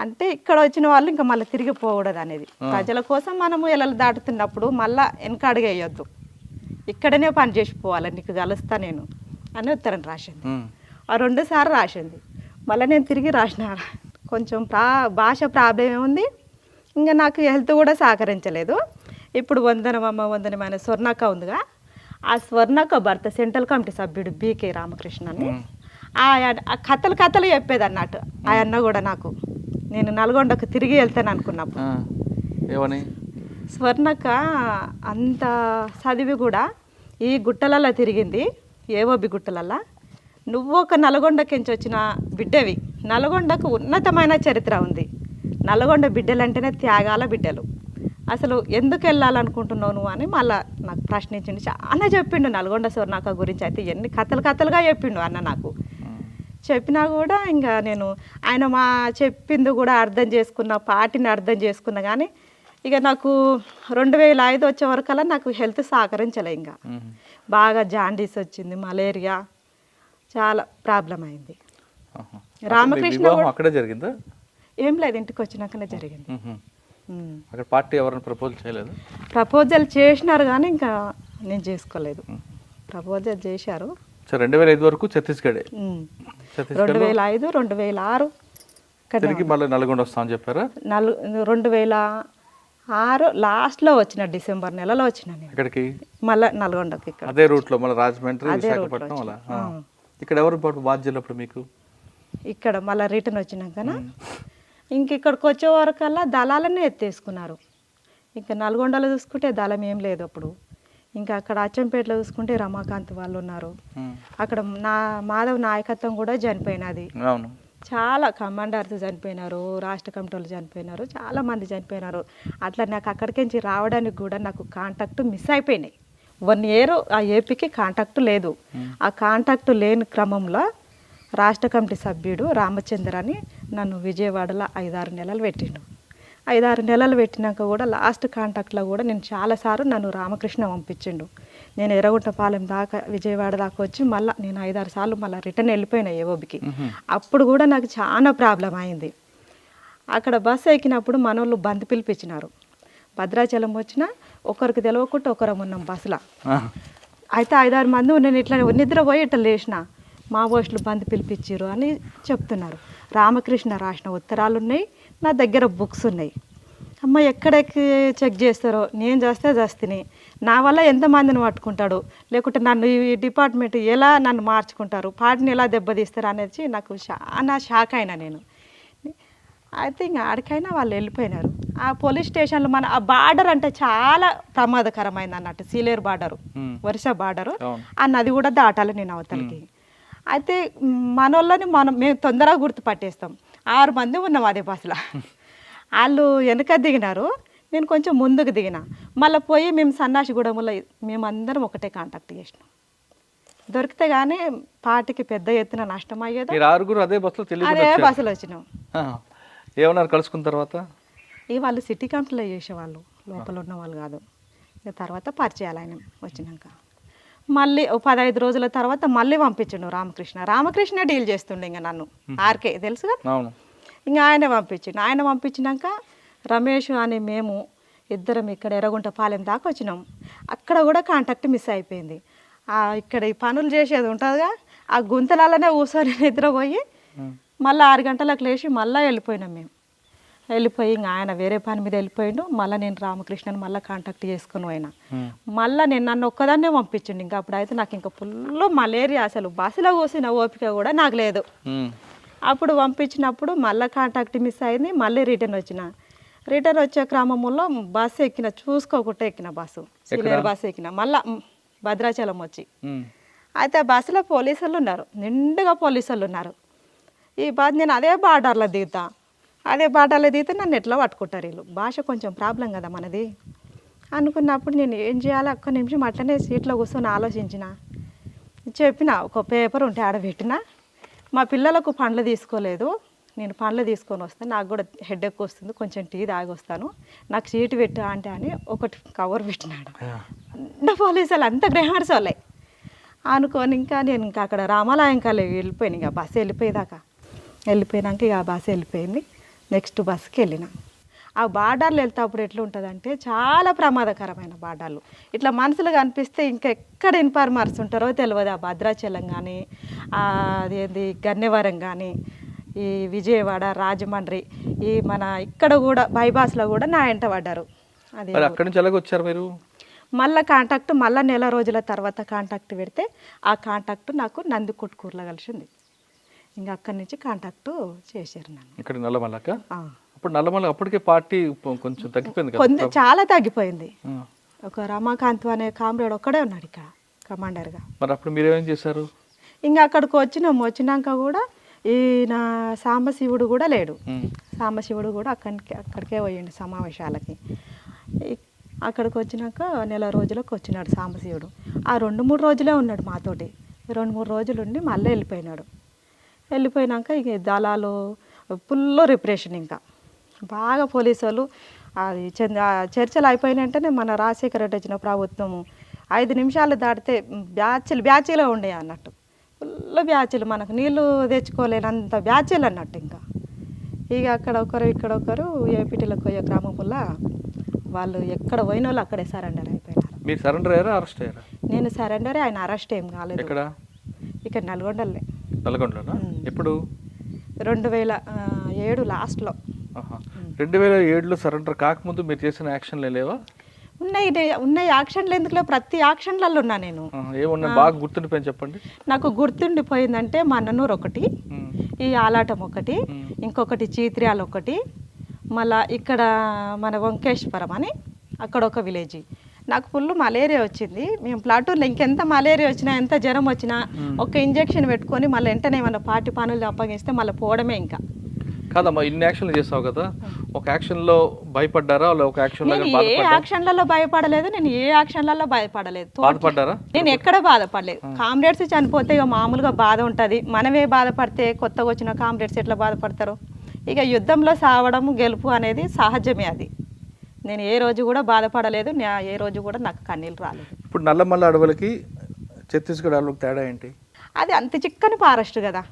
అంటే ఇక్కడ వచ్చిన వాళ్ళు ఇంకా మళ్ళీ తిరిగి పోకూడదు అనేది. ప్రజల కోసం మనము ఎలలు దాటుతున్నప్పుడు మళ్ళీ వెనక అడిగేయొద్దు, ఇక్కడనే పని చేసిపోవాలి, నీకు కలుస్తా నేను అని ఉత్తరం రాసింది. ఆ 2 సార్లు రాసింది. మళ్ళీ నేను తిరిగి రాసిన. కొంచెం భాష ప్రాబ్లం ఏముంది, ఇంకా నాకు హెల్త్ కూడా సహకరించలేదు. ఇప్పుడు వందనమైన స్వర్ణక్క ఉందిగా, ఆ స్వర్ణక్క భర్త సెంట్రల్ కమిటీ సభ్యుడు బీకే రామకృష్ణ అని ఆ కథలు చెప్పేది అన్నట్టు. ఆ అన్న కూడా నాకు, నేను నల్గొండకు తిరిగి వెళ్తాను అనుకున్నప్పుడు, ఏమని స్వర్ణక్క అంత చదివి కూడా ఈ గుట్టలల్లో తిరిగింది, ఏవోబి గుట్టలల్లో. నువ్వు ఒక నల్గొండకించి వచ్చిన బిడ్డవి, నల్గొండకు ఉన్నతమైన చరిత్ర ఉంది. నల్గొండ బిడ్డలంటేనే త్యాగాల బిడ్డలు, అసలు ఎందుకు వెళ్ళాలనుకుంటున్నావు నువ్వు అని మళ్ళీ నాకు ప్రశ్నించిండు. చాలా చెప్పిండు నల్గొండ స్వర్ణక్క గురించి. అయితే ఎన్ని కథలుగా చెప్పిండు అన్న నాకు. చెప్పినా కూడా ఇంకా నేను ఆయన చెప్పింది కూడా అర్థం చేసుకున్న, పార్టీని అర్థం చేసుకున్నా. కానీ ఇక నాకు 2005 వచ్చే వరకల్లా నాకు హెల్త్ సహకరించలే. ఇంకా బాగా జాండీస్ వచ్చింది, మలేరియా, చాలా ప్రాబ్లం అయింది. రామకృష్ణ అక్కడే జరిగిందా? ఏం లేదు, ఇంటికి వచ్చినాకనే జరిగింది. అక్కడ పార్టీ ఎవరైనా ప్రపోజల్ చేయలేదు? ప్రపోజల్ చేసినారు కానీ ఇంకా నేను చేసుకోలేదు. ప్రపోజల్ చేశారు. 2005 వరకు ఛత్తీస్గఢ్, 2005, 2006 తిరిగి మళ్ళీ నల్గొండ వస్తామని చెప్పారా? 2006 లాస్ట్లో వచ్చిన, డిసెంబర్ నెలలో వచ్చిన నేను. ఇక్కడికి మళ్ళీ నల్గొండకి, ఇక్కడ అదే రూట్లో మళ్ళీ రాజమండ్రి, విశాఖపట్నం అలా. ఇక్కడ ఎవరు బాధ్యులు అప్పుడు మీకు? ఇక్కడ మళ్ళీ రిటర్న్ వచ్చినాకనా ఇంక ఇక్కడికి వచ్చే వరకల్లా దళాలనే ఎత్తేసుకున్నారు. ఇంకా నల్గొండలో చూసుకుంటే దళం ఏం లేదు అప్పుడు. ఇంకా అక్కడ అచ్చంపేటలో చూసుకుంటే రమాకాంత్ వాళ్ళు ఉన్నారు. అక్కడ మాధవ్ నాయకత్వం కూడా చనిపోయినది. చాలా కమాండర్స్ చనిపోయినారు, రాష్ట్ర కమిటీలు చనిపోయినారు, చాలా మంది చనిపోయినారు. అట్లా నాకు అక్కడికించి రావడానికి కూడా నాకు కాంటాక్ట్ మిస్ అయిపోయినాయి. 1 year ఆ ఏపీకి కాంటాక్ట్ లేదు. ఆ కాంటాక్ట్ లేని క్రమంలో రాష్ట్ర కమిటీ సభ్యుడు రామచంద్ర అని నన్ను విజయవాడలో 5-6 నెలలు పెట్టిండు. 5-6 నెలలు పెట్టినాక కూడా లాస్ట్ కాంటాక్ట్లో కూడా నేను చాలాసార్లు నన్ను రామకృష్ణ పంపించిండు. నేను ఎర్రగుంటపాలెం దాకా, విజయవాడ దాకా వచ్చి మళ్ళీ నేను 5-6 సార్లు మళ్ళీ రిటర్న్ వెళ్ళిపోయినా ఏఓబికి. అప్పుడు కూడా నాకు చాలా ప్రాబ్లం అయింది. అక్కడ బస్సు ఎక్కినప్పుడు మనోళ్ళు బంద్ పిలిపించినారు. భద్రాచలం వచ్చినా ఒకరికి తెలియకుండా ఒకరం ఉన్నాం బస్సులో. అయితే 5-6 మంది నేను ఇట్లా నిద్రపోయి ఇట్లా లేచిన, మావోయిస్టులు బంద్ పిలిపించారు అని చెప్తున్నారు. రామకృష్ణ రాసిన ఉత్తరాలు ఉన్నాయి, నా దగ్గర బుక్స్ ఉన్నాయి. అమ్మ ఎక్కడికి చెక్ చేస్తారో, నేను చేస్తే నా వల్ల ఎంతమందిని పట్టుకుంటాడు, లేకుంటే నన్ను ఈ డిపార్ట్మెంట్ ఎలా నన్ను మార్చుకుంటారు, పార్టీని ఎలా దెబ్బతీస్తారు అనేది నాకు చాలా షాక్ అయినా నేను. అయితే ఇంకా ఆడికైనా వాళ్ళు వెళ్ళిపోయినారు. ఆ పోలీస్ స్టేషన్లో ఆ బార్డర్ అంటే చాలా ప్రమాదకరమైంది అన్నట్టు, సీలేరు బార్డరు, వరుస బార్డరు. ఆ నది కూడా దాటాలి నేను అవతలకి. అయితే మనోళ్ళని మేము తొందరగా గుర్తుపట్టేస్తాం. 6 మంది ఉన్నాం అదే బస్సులో. వాళ్ళు వెనక దిగినారు, నేను కొంచెం ముందుకు దిగిన. మళ్ళీ పోయి మేము సన్నాసిగూడెంలో మేమందరం ఒకటే కాంటాక్ట్ చేసినాం. దొరికితే కానీ పార్టీకి పెద్ద ఎత్తున నష్టం అయ్యేది. అదే బస్సులో వచ్చినాం. ఏమన్నారు కలుసుకున్న తర్వాత? వాళ్ళు సిటీ కమిటీలో చేసేవాళ్ళు, లోపల ఉన్న వాళ్ళు కాదు. తర్వాత పరిచయాలు ఆయన వచ్చినాక మళ్ళీ 15 రోజుల తర్వాత మళ్ళీ పంపించిండు రామకృష్ణ డీల్ చేస్తుండే ఇంకా నన్ను. ఆర్కే తెలుసు కదా, ఇంకా ఆయన పంపించిండు. ఆయన పంపించినాక రమేష్ అని మేము ఇద్దరం ఇక్కడ ఎర్రగుంటపాలెం దాకా వచ్చినాం. అక్కడ కూడా కాంటాక్ట్ మిస్ అయిపోయింది. ఇక్కడ ఈ పనులు చేసేది ఉంటుందిగా, ఆ గుంతలలోనే కూర్చొని నిద్రపోయి మళ్ళీ 6 గంటలకు లేచి మళ్ళీ వెళ్ళిపోయినాం మేము. వెళ్ళిపోయి ఇంకా ఆయన వేరే పని మీద వెళ్ళిపోయిండు. మళ్ళీ నేను రామకృష్ణని మళ్ళీ కాంటాక్ట్ చేసుకుని పోయినా. మళ్ళీ నేను నన్ను ఒక్కదాన్నే పంపించిండు. ఇంకా అప్పుడైతే నాకు ఇంకా ఫుల్ మలేరియా, అసలు బస్సులో కూసిన ఓపిక కూడా నాకు లేదు. అప్పుడు పంపించినప్పుడు మళ్ళీ కాంటాక్ట్ మిస్ అయింది. మళ్ళీ రిటర్న్ వచ్చే క్రమంలో బస్సు ఎక్కిన, చూసుకోకుండా ఎక్కిన బస్సు, సీలేరు బస్సు ఎక్కిన. మళ్ళీ భద్రాచలం వచ్చి అయితే ఆ బస్సులో పోలీసులు ఉన్నారు, నిండుగా పోలీసులు ఉన్నారు. నేను అదే బార్డర్లో దిగితే నన్ను ఎట్లా పట్టుకుంటారు వీళ్ళు. భాష కొంచెం ప్రాబ్లం కదా మనది అనుకున్నప్పుడు నేను ఏం చేయాలి, ఒక్క నిమిషం అట్లనే సీట్లో కూర్చొని ఆలోచించిన. చెప్పిన, ఒక పేపర్ ఉంటే ఆడబెట్టిన, మా పిల్లలకు పండ్లు తీసుకోలేదు, నేను పండ్లు తీసుకొని వస్తాను, నాకు కూడా హెడేక్ వస్తుంది, కొంచెం టీ తాగి వస్తాను, నాకు సీటు పెట్టు అంటే అని ఒకటి కవర్ పెట్టినాడు. అంత పోలీసులు అంత గ్రహార్స్ వాళ్ళే అనుకోని ఇంకా నేను ఇంకా అక్కడ రామాలయం కాలే వెళ్ళిపోయాను. ఇక బస్సు వెళ్ళిపోయినాక ఇక ఆ బస్సు వెళ్ళిపోయింది. నెక్స్ట్ బస్సుకి వెళ్ళిన. ఆ బార్డర్లు వెళ్తేప్పుడు ఎట్లా ఉంటుందంటే చాలా ప్రమాదకరమైన బార్డర్లు. ఇట్లా మనుషులు కనిపిస్తే ఇంకా ఎక్కడ ఇన్ఫార్మర్స్ ఉంటారో తెలియదు. ఆ భద్రాచలం కానీ అదేంది గన్నవరం కానీ ఈ విజయవాడ రాజమండ్రి ఈ మన ఇక్కడ కూడా బైపాస్లో కూడా నా వెంట పడ్డారు. అది అక్కడి నుంచి ఎలాగ వచ్చారు మీరు? మళ్ళీ కాంటాక్ట్ మళ్ళీ నెల రోజుల తర్వాత కాంటాక్ట్ పెడితే ఆ కాంటాక్ట్ నాకు నందికొట్కూరులో కలిసింది. ఇంకా అక్కడి నుంచి కాంటాక్ట్ చేశారు నన్ను ఇక్కడ నల్లమల్లక. అప్పుడు నల్లమల్ల అప్పటికే పార్టీ కొంచెం తగ్గిపోయింది కదా? కొంచెం చాలా తగ్గిపోయింది. ఒక రమాకాంత్ అనే కామ్రేడ్ ఒక్కడే ఉన్నాడు ఇక్కడ కమాండర్గా. మరి అప్పుడు మీరేం చేశారు? ఇంకా అక్కడికి వచ్చినాక కూడా ఈయన సాంబశివుడు కూడా లేడు. సాంబశివుడు కూడా అక్కడికే పోయిండు సమావేశాలకి. అక్కడికి వచ్చినాక నెల రోజులకు వచ్చినాడు సాంబశివుడు. ఆ 2-3 రోజులే ఉన్నాడు మాతోటి. 2-3 రోజులు ఉండి మళ్ళీ వెళ్ళిపోయినాక ఇక దళాలు ఫుల్ రిప్రెషన్. ఇంకా బాగా పోలీసు వాళ్ళు అది చర్చలు అయిపోయిన వెంటనే మన రాజశేఖర రెడ్డి వచ్చిన ప్రభుత్వము 5 నిమిషాలు దాటితే బ్యాచీలో ఉండే అన్నట్టు. ఫుల్ బ్యాచీలు, మనకు నీళ్ళు తెచ్చుకోలేనంత బ్యాచీలు అన్నట్టు. ఇంకా ఇక అక్కడ ఒకరు ఇక్కడ ఒకరు ఏపీటీలో కొయ్య గ్రామంలో వాళ్ళు ఎక్కడ పోయిన వాళ్ళు అక్కడే సరెండర్ అయిపోయినారు. మీరు సరెండర్ అయ్యారా, అరెస్ట్ అయ్యారా? నేను సరెండర్, ఆయన అరెస్ట్ ఏం కాలేదు. ఇక్కడ నల్గొండలే. నల్గొండలోనా? ఎప్పుడు? 2007 లాస్ట్లో. 2007లో సరెండర్ కాకముందు మీరు చేసిన యాక్షన్లు లేవా? ఉన్నాయి యాక్షన్లు. ఎందుకులే, ప్రతి యాక్షన్లలో ఉన్నా నేను. ఏమన్నా బాగా గుర్తుండిపోయింది చెప్పండి. నాకు గుర్తుండిపోయిందంటే మన్ననూరు ఒకటి, ఈ ఆలాటం ఒకటి, ఇంకొకటి చీత్ర్యాల ఒకటి, మళ్ళా ఇక్కడ మన వంకేశ్వరం అని అక్కడ ఒక విలేజ్. నాకు ఫుల్ మలేరియా వచ్చింది. మేము ప్లాటూన్లో ఇంకెంత మలేరియా వచ్చినా ఎంత జ్వరం వచ్చినా ఒక ఇంజెక్షన్ పెట్టుకొని మళ్ళీ వెంటనే ఏమన్నా పార్టీ పనులు అప్పగిస్తే మళ్ళీ పోవడమే. ఇంకా కాదమ్మా, ఇన్ని యాక్షన్లు చేస్తావు కదా, ఒక యాక్షన్లో భయపడ్డారా? ఒక ఏ యాక్షన్లలో భయపడలేదు, నేను ఏ యాక్షన్లలో భయపడలేదు. బాధపడ్డారా? నేను ఎక్కడ బాధపడలేదు. కామ్రేడ్స్ చనిపోతే ఇక మామూలుగా బాధ ఉంటుంది. మనమే బాధపడితే కొత్తగా వచ్చిన కామ్రేడ్స్ ఎట్లా బాధపడతారు? ఇక యుద్ధంలో సావడం గెలుపు అనేది సహజమే. అది నేను ఏ రోజు కూడా బాధపడలేదు, ఏ రోజు కూడా నాకు కన్నీళ్ళు రాలేదు. ఇప్పుడు నల్లమల్ల అడవులకి ఛత్తీస్గఢ్ అడవులకు తేడా ఏంటి? అది అంత చిక్కని ఫారెస్ట్ కదా.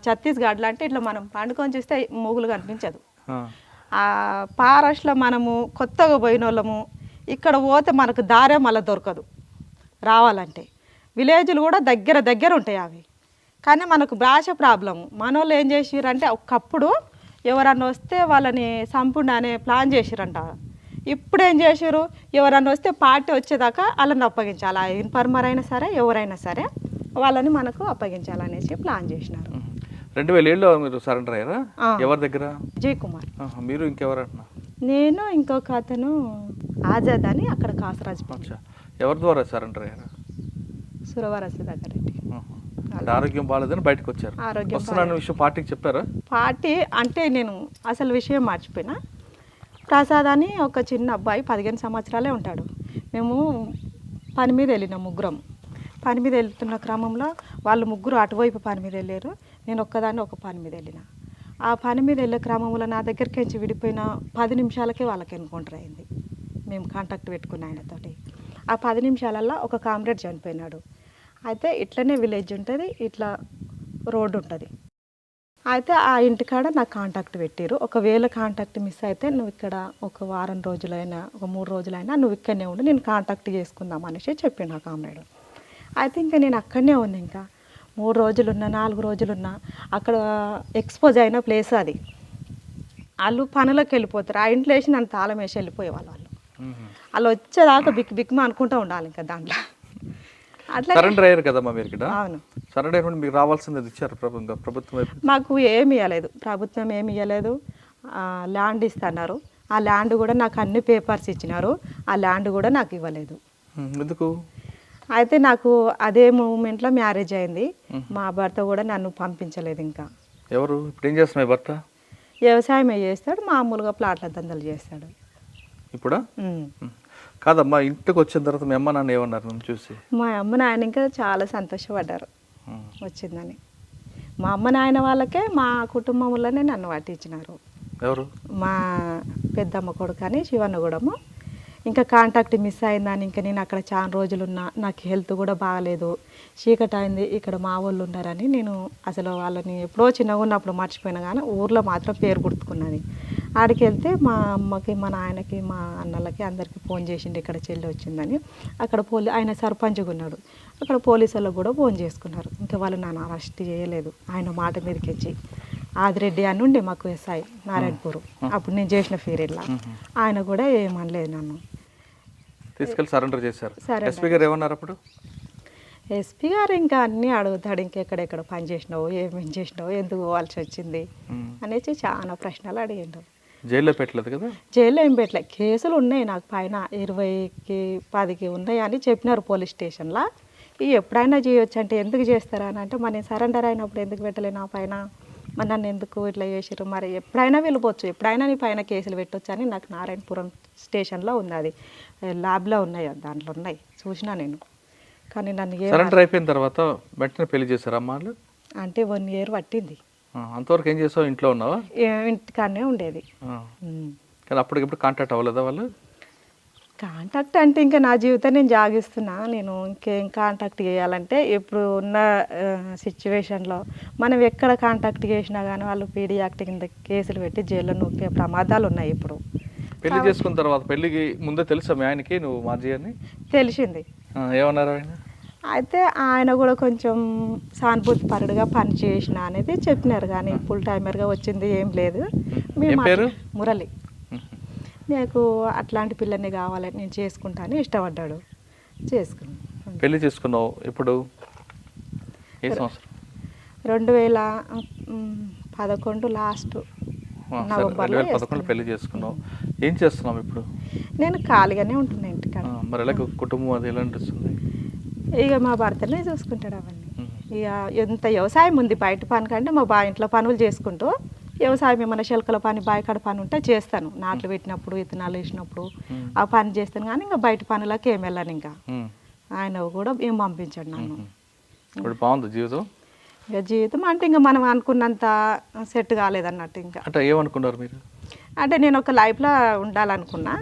ఛత్తీస్గఢ్లో అంటే ఇట్లా మనం పండుకొని చూస్తే మూగులు కనిపించదు. ఆ ఫారెస్ట్లో మనము కొత్తగా పోయిన వాళ్ళము ఇక్కడ పోతే మనకు దారే మళ్ళీ దొరకదు రావాలంటే. విలేజ్లు కూడా దగ్గర ఉంటాయి అవి, కానీ మనకు భాష ప్రాబ్లము. మనోళ్ళు ఏం చేసిరంటే ఒకప్పుడు ఎవరన్నా వస్తే వాళ్ళని సంపుండి అనే ప్లాన్ చేసిరంట. ఇప్పుడు ఏం చేసారు, ఎవరన్నా వస్తే పార్టీ వచ్చేదాకా వాళ్ళని అప్పగించాలి. ఆ ఇన్ఫార్మర్ అయినా సరే ఎవరైనా సరే వాళ్ళని మనకు అప్పగించాలనేసి ప్లాన్ చేసినారు. 2007లో మీరు సరెండర్ అయ్యారా? ఎవరి దగ్గర? విజయ్ కుమార్. మీరు ఇంకెవరన్నా? నేను ఇంకొక అతను ఆజాద్ అని అక్కడ కాసరాజు. ఎవరి ద్వారా సరెండర్ అయ్యారా? సురవరసి దగ్గర. ఆరోగ్యం బాగాలేదని బయటకు వచ్చారు. వస్తున్న విషయం పార్టీకి చెప్పారా? పార్టీ అంటే నేను అసలు విషయం మర్చిపోయినా. ప్రసాద్ అని ఒక చిన్న అబ్బాయి 15 సంవత్సరాలే ఉంటాడు. మేము పని మీద వెళ్ళినాం ముగ్గురం. పని మీద వెళ్తున్న క్రమంలో వాళ్ళు ముగ్గురు అటువైపు పని మీద వెళ్ళారు, నేను ఒక్కదాన్ని ఒక పని మీద వెళ్ళిన. ఆ పని మీద వెళ్ళే క్రమంలో నా దగ్గరికి నుంచి విడిపోయిన 10 నిమిషాలకే వాళ్ళకి ఎన్కౌంటర్ అయింది. మేము కాంటాక్ట్ పెట్టుకున్న ఆయనతోటి. ఆ 10 నిమిషాలల్లో ఒక కామ్రేడ్ చనిపోయినాడు. అయితే ఇట్లనే విలేజ్ ఉంటుంది, ఇట్లా రోడ్డు ఉంటుంది. అయితే ఆ ఇంటికాడ నాకు కాంటాక్ట్ పెట్టారు. ఒకవేళ కాంటాక్ట్ మిస్ అయితే నువ్వు ఇక్కడ ఒక వారం రోజులైనా ఒక 3 రోజులైనా నువ్వు ఇక్కడనే ఉండి నేను కాంటాక్ట్ చేసుకుందాం అనేసి చెప్పిండు ఆ కామ్రేడ్. అయితే ఇంకా నేను అక్కడనే ఉన్నా. ఇంకా 3 రోజులున్నా 4 రోజులున్నా అక్కడ ఎక్స్పోజ్ అయిన ప్లేస్ అది. వాళ్ళు పనులకు వెళ్ళిపోతారు. ఆ ఇంట్లో వేసి నన్ను తాళం వేసి వెళ్ళిపోయేవాళ్ళు. వాళ్ళు వచ్చేదాకా బిక్మ అనుకుంటూ ఉండాలి ఇంకా దాంట్లో. అట్లా సరెండర్ అయ్యారు కదమ్మా మీరు ఇక్కడ. అవును, సరెండర్ అయినప్పుడు మీకు రావాల్సింది ఇచ్చారు ప్రభుత్వం? మాకు ఏమి ఇవ్వలేదు, ప్రభుత్వం ఏమి ఇవ్వలేదు. ల్యాండ్ ఇస్తున్నారు, ఆ ల్యాండ్ కూడా నాకు అన్ని పేపర్స్ ఇచ్చినారు, ఆ ల్యాండ్ కూడా నాకు ఇవ్వలేదు. ఎందుకు? అయితే నాకు అదే మూమెంట్లో మ్యారేజ్ అయింది. మా భర్త కూడా నన్ను పంపించలేదు. ఇంకా ఎవరు ఇప్పుడు ఏం చేస్తున్నారు? భర్త వ్యవసాయం చేస్తాడు, మామూలుగా ప్లాట్ల దందలు చేస్తాడు. ఇప్పుడా? కాదమ్మా, ఇంటికి వచ్చిన తర్వాత మీ అమ్మ నాన్న ఏమన్నారు నన్ను చూసి? మా అమ్మ నాయన ఇంకా చాలా సంతోషపడ్డారు వచ్చిందని. మా అమ్మ నాయన వాళ్ళకే మా కుటుంబంలోనే నన్ను పట్టించినారు. ఎవరు? మా పెద్దమ్మ కొడుకు అని శివన్నగూడము. ఇంకా కాంటాక్ట్ మిస్ అయిందని ఇంకా నేను అక్కడ చాలా రోజులు ఉన్నా, నాకు హెల్త్ కూడా బాగాలేదు, చీకటి అయింది, ఇక్కడ మా వాళ్ళు ఉన్నారని నేను అసలు వాళ్ళని ఎప్పుడో చిన్నగా ఉన్నప్పుడు మర్చిపోయినా కానీ ఊర్లో మాత్రం పేరు గుర్తుకున్నది. ఆడికి వెళ్తే మా అమ్మకి మా నాయనకి మా అన్నలకి అందరికీ ఫోన్ చేసిండు ఇక్కడ చెల్లి వచ్చిందని. అక్కడ ఆయన సర్పంచ్గా ఉన్నాడు, అక్కడ పోలీసు వాళ్ళకు కూడా ఫోన్ చేసుకున్నారు. ఇంకా వాళ్ళు నన్ను అరెస్ట్ చేయలేదు. ఆయన మాట మీదకి వచ్చి ఆదిరెడ్డి అని ఉండే మాకు ఎస్ఐ నారాయణపూర్, అప్పుడు నేను చేసిన పీరియడ్లో ఆయన కూడా ఏమనలేదు, నన్ను తీసుకెళ్ళి సరెండర్ చేశారు. సరెండర్. ఎస్పీ గారు ఏమన్నారు అప్పుడు? ఎస్పీ గారు ఇంకా అన్నీ అడుగుతాడు, ఇంకెక్కడెక్కడ పని చేసినావు, ఏమేం చేసినావు, ఎందుకు పోవాల్సి వచ్చింది అనేసి చాలా ప్రశ్నలు అడిగిండు. జైల్లో పెట్టలేదు కదా? జైల్లో ఏం పెట్టలే, కేసులు ఉన్నాయి నాకు పైన 20కి 10కి ఉన్నాయి అని చెప్పినారు పోలీస్ స్టేషన్లో. ఇవి ఎప్పుడైనా చేయొచ్చు అంటే ఎందుకు చేస్తారా అని అంటే, మరి నేను సరెండర్ అయినప్పుడు ఎందుకు పెట్టలే నా పైన, మరి నన్ను ఎందుకు ఇట్లా చేసారు, మరి ఎప్పుడైనా వెళ్ళిపోవచ్చు, ఎప్పుడైనా నీ పైన కేసులు పెట్టవచ్చు అని నాకు నారాయణపురం స్టేషన్లో ఉంది, అది ల్యాబ్లో ఉన్నాయి, దాంట్లో ఉన్నాయి, చూసినా నేను. కానీ నన్ను సరెండర్ అయిపోయిన తర్వాత వెంటనే పెళ్లి చేశారు అమ్మ వాళ్ళు? అంటే 1 year పట్టింది. అంతవరకు ఏం చేసావు? ఇంట్లో ఉన్నావా? ఇంటికాడనే ఉండేది. కానీ అప్పటికిప్పుడు కాంటాక్ట్ అవ్వలేదా వాళ్ళు? కాంటాక్ట్ అంటే ఇంకా నా జీవితం నేను జాగిస్తున్నా, నేను ఇంకేం కాంటాక్ట్ చేయాలంటే ఇప్పుడు ఉన్న సిచ్యువేషన్లో మనం ఎక్కడ కాంటాక్ట్ చేసినా కానీ వాళ్ళు పీడీ యాక్ట్ కింద కేసులు పెట్టి జైల్లో నొక్కే ప్రమాదాలు ఉన్నాయి. ఇప్పుడు పెళ్లి చేసుకున్న తర్వాత పెళ్లికి ముందే తెలుసా మీ ఆయనకి నువ్వు మాజీ అని? తెలిసింది. ఏమన్నారు ఆయన? అయితే ఆయన కూడా కొంచెం సానుభూతి పరుడుగా పని చేసిన అనేది చెప్పినారు, కానీ ఫుల్ టైమర్గా వచ్చింది ఏం లేదు. పేరు? మురళి. నాకు అట్లాంటి పిల్లని కావాలని నేను చేసుకుంటాను ఇష్టపడ్డాడు, చేసుకున్నాను. పెళ్లి చేసుకున్నావు ఇప్పుడు ఏ సంవత్సరం? 2011 లాస్ట్ నవంబర్లో 2011 పెళ్లి చేసుకున్నావు. ఏం చేస్తున్నావు ఇప్పుడు? నేను ఖాళీగానే ఉంటున్నా ఇంటికాడ. మరి ఎలా కుటుంబం అది ఎలా అనిపిస్తుంది? ఇక మా భర్తనే చూసుకుంటాడు అవన్నీ. ఇక ఎంత వ్యవసాయం ఉంది బయట పని కంటే మా ఇంట్లో పనులు చేసుకుంటూ, వ్యవసాయం ఏమైనా శిల్కల పని బాయికాడ పని ఉంటే చేస్తాను, నాట్లు పెట్టినప్పుడు విత్తనాలు వేసినప్పుడు ఆ పని చేస్తాను, కానీ ఇంకా బయట పనులకి ఏమి వెళ్ళాను. ఇంకా ఆయన కూడా ఏం పంపించాడు నన్ను. ఇప్పుడు బాగుంది జీవితం? ఇక జీవితం అంటే ఇంకా మనం అనుకున్నంత సెట్ కాలేదన్నట్టు. ఇంకా అంటే ఏమనుకున్నారు మీరు? అంటే నేను ఒక లైఫ్లో ఉండాలనుకున్నా,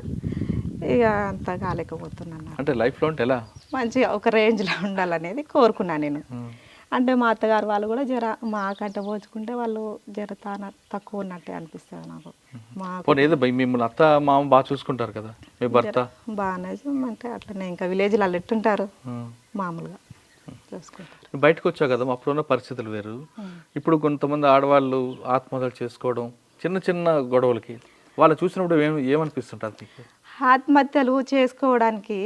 ఇక అంత కాలేకపోతున్నాను. అంటే లైఫ్లో అంటే ఎలా? మంచిగా ఒక రేంజ్లో ఉండాలనేది కోరుకున్నాను నేను. అంటే మా అత్తగారు వాళ్ళు కూడా జర మాకంటే పోల్చుకుంటే వాళ్ళు జర తక్కువ ఉన్నట్టే అనిపిస్తుంది నాకు. ఏదో మిమ్మల్ని అత్త మామ బాగా చూసుకుంటారు కదా మీ భర్త? బాగానే అంటే అట్లనే ఇంకా విలేజ్లో వాళ్ళు ఎట్టుంటారు మామూలుగా చూసుకుంటారు. బయటకు వచ్చావు కదా, అప్పుడున్న పరిస్థితులు వేరు. ఇప్పుడు కొంతమంది ఆడవాళ్ళు ఆత్మహత్యలు చేసుకోవడం చిన్న చిన్న గొడవలకి, వాళ్ళు చూసినప్పుడు ఏమనిపిస్తుంటుంది మీకు? ఆత్మహత్యలు చేసుకోవడానికి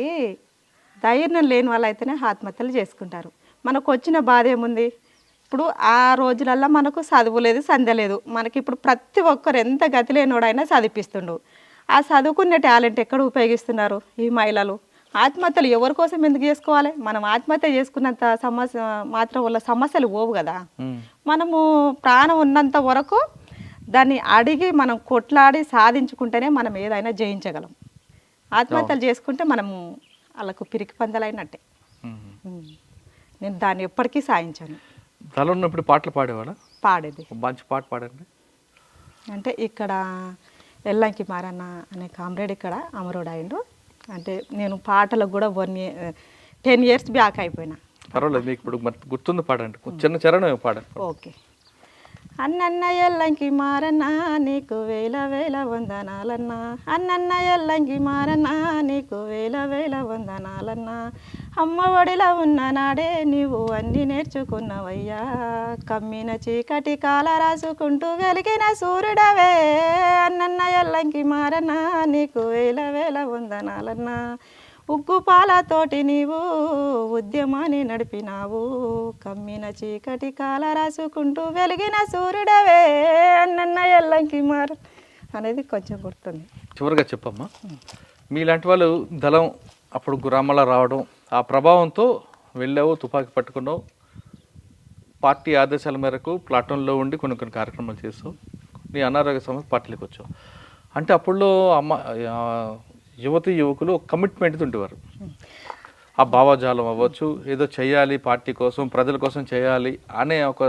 ధైర్యం లేని వాళ్ళు అయితేనే ఆత్మహత్యలు చేసుకుంటారు. మనకు వచ్చిన బాధ ఏముంది? ఇప్పుడు ఆ రోజులల్లో మనకు చదువు లేదు, సంధ్య లేదు. మనకి ఇప్పుడు ప్రతి ఒక్కరు ఎంత గతి లేనోడైనా చదివిపిస్తుండు. ఆ చదువుకునే టాలెంట్ ఎక్కడ ఉపయోగిస్తున్నారు ఈ మహిళలు? ఆత్మహత్యలు ఎవరి కోసం ఎందుకు చేసుకోవాలి? మనం ఆత్మహత్య చేసుకున్నంత సమస్య మాత్రం వల్ల సమస్యలు పోవు కదా. మనము ప్రాణం ఉన్నంత వరకు దాన్ని అడిగి మనం కొట్లాడి సాధించుకుంటేనే మనం ఏదైనా జయించగలం. ఆత్మహత్యలు చేసుకుంటే మనము వాళ్ళకు పిరికి పందలైనట్టే. నేను దాన్ని ఎప్పటికీ సాధించాను. తల ఉన్నప్పుడు పాటలు పాడేవాళ్ళ? పాడేది. మంచి పాట పాడండి. అంటే ఇక్కడ ఎల్లంకి మారన్న అనే కామ్రేడ్ ఇక్కడ అమరుడు అయిండు. అంటే నేను పాటలకు కూడా 10 years బ్యాక్ అయిపోయినా. పర్వాలేదు, మీకు ఇప్పుడు గుర్తుంది, పాడండి, చిన్న చరణం పాడండి. ఓకే. అన్నన్న ఎల్లంకి మారన్నా నీకు వేల వేల వందనాలన్నా, అన్నన్న ఎల్లంకి మారన్నా నీకు వేల వేల వందనాలన్నా, అమ్మ ఒడిలో ఉన్న నాడే నీవు అన్నీ నేర్చుకున్నావయ్యా, కమ్మిన చీకటి కాల రాసుకుంటూ వెలిగిన సూర్యుడవే, అన్నన్న ఎల్లంకి మారన్నా నీకు వేల వేల వందనాలన్నా, ఉగ్గు పాలతోటి నీవు ఉద్యమాన్ని నడిపినావు, కమ్మిన చీకటి కాల రాసుకుంటూ వెలిగిన సూర్యుడవే, అన్నన్న ఎల్లంకి మార అనేది కొంచెం గుర్తుంది. చివరిగా చెప్పమ్మా, మీలాంటి వాళ్ళు దళం అప్పుడు గ్రామాల్లో రావడం, ఆ ప్రభావంతో వెళ్ళావు, తుపాకీ పట్టుకున్నావు, పార్టీ ఆదేశాల మేరకు ప్లాటూన్లో ఉండి కొన్ని కార్యక్రమాలు చేసావు, నీ అనారోగ్య సమస్య పార్టీలోకి వచ్చావు. అంటే అప్పుడులో యువకులు కమిట్మెంట్ ఉండేవారు. ఆ భావజాలం అవ్వచ్చు, ఏదో చేయాలి పార్టీ కోసం, ప్రజల కోసం చేయాలి అనే ఒక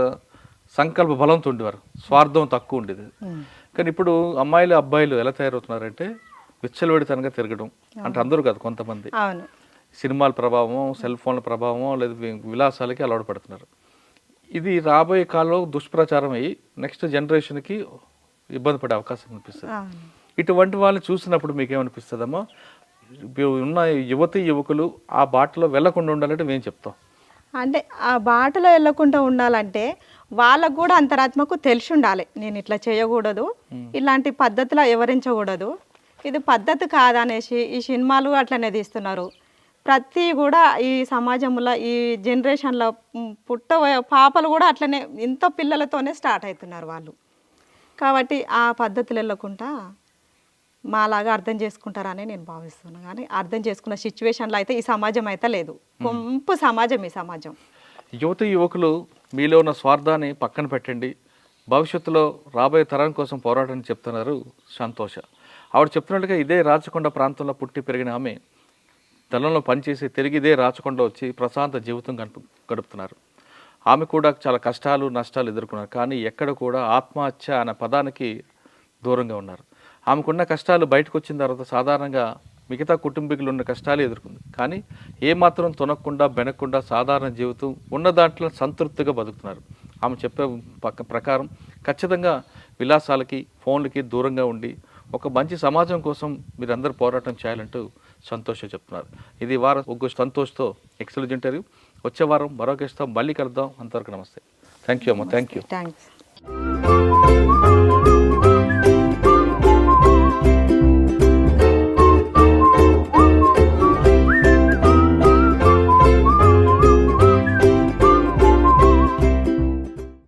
సంకల్ప బలంతో ఉండేవారు, స్వార్థం తక్కువ ఉండేది. కానీ ఇప్పుడు అమ్మాయిలు అబ్బాయిలు ఎలా తయారవుతున్నారంటే విచ్చలవిడితనంగా తిరగడం, అంటే అందరూ కాదు కొంతమంది, అవును. సినిమాల ప్రభావం, సెల్ ఫోన్ల ప్రభావం, లేదా విలాసాలకి అలవాటు పడుతున్నారు. ఇది రాబోయే కాలంలో దుష్ప్రచారం అయ్యి నెక్స్ట్ జనరేషన్కి ఇబ్బంది పడే అవకాశం కనిపిస్తుంది. అవును. ఇటువంటి వాళ్ళని చూసినప్పుడు మీకేమనిపిస్తుందమ్మా? ఉన్న యువతి యువకులు ఆ బాటలో వెళ్లకుండా ఉండాలంటే మేము చెప్తాం. అంటే ఆ బాటలో వెళ్ళకుండా ఉండాలంటే వాళ్ళకు కూడా అంతరాత్మకు తెలిసి ఉండాలి, నేను ఇట్లా చేయకూడదు, ఇలాంటి పద్ధతిలో వివరించకూడదు, ఇది పద్ధతి కాదనేసి ఈ సినిమాలు అట్లనే తీస్తున్నారు. ప్రతి కూడా ఈ సమాజంలో ఈ జనరేషన్లో పాపలు కూడా అట్లనే ఇంత పిల్లలతోనే స్టార్ట్ అవుతున్నారు వాళ్ళు. కాబట్టి ఆ పద్ధతులు వెళ్ళకుండా మాలాగా అర్థం చేసుకుంటారని నేను భావిస్తున్నాను. కానీ అర్థం చేసుకున్న సిచ్యువేషన్లో అయితే ఈ సమాజం అయితే లేదు. కొంపు సమాజం ఈ సమాజం. యువతి యువకులు మీలో ఉన్న స్వార్థాన్ని పక్కన పెట్టండి, భవిష్యత్తులో రాబోయే తరం కోసం పోరాటం చెప్తున్నారు సంతోష. ఆవిడ చెప్తున్నట్టుగా ఇదే రాచకొండ ప్రాంతంలో పుట్టి పెరిగిన ఆమె దళంలో పనిచేసి తిరిగి ఇదే రాచకొండ వచ్చి ప్రశాంత జీవితం గడుపుతున్నారు. ఆమె కూడా చాలా కష్టాలు నష్టాలు ఎదుర్కొన్నారు, కానీ ఎక్కడ కూడా ఆత్మహత్య అనే పదానికి దూరంగా ఉన్నారు. ఆమెకున్న కష్టాలు బయటకు వచ్చిన తర్వాత సాధారణంగా మిగతా కుటుంబీకులు ఉన్న కష్టాలు ఎదుర్కొంది, కానీ ఏమాత్రం తొనకుండా బెనకుండా సాధారణ జీవితం ఉన్న దాంట్లో సంతృప్తిగా బతుకుతున్నారు. ఆమె చెప్పే ప్రకారం ఖచ్చితంగా విలాసాలకి ఫోన్లకి దూరంగా ఉండి ఒక మంచి సమాజం కోసం మీరందరూ పోరాటం చేయాలంటూ సంతోష్ చెప్తున్నారు. ఇది వారం సంతోష్తో ఎక్సలెంట్ ఇంటర్వ్యూ. వచ్చే వారం మరో గెస్ట్తో మళ్ళీ కలుద్దాం. అంతవరకు నమస్తే. థ్యాంక్ యూ అమ్మ. Thank you.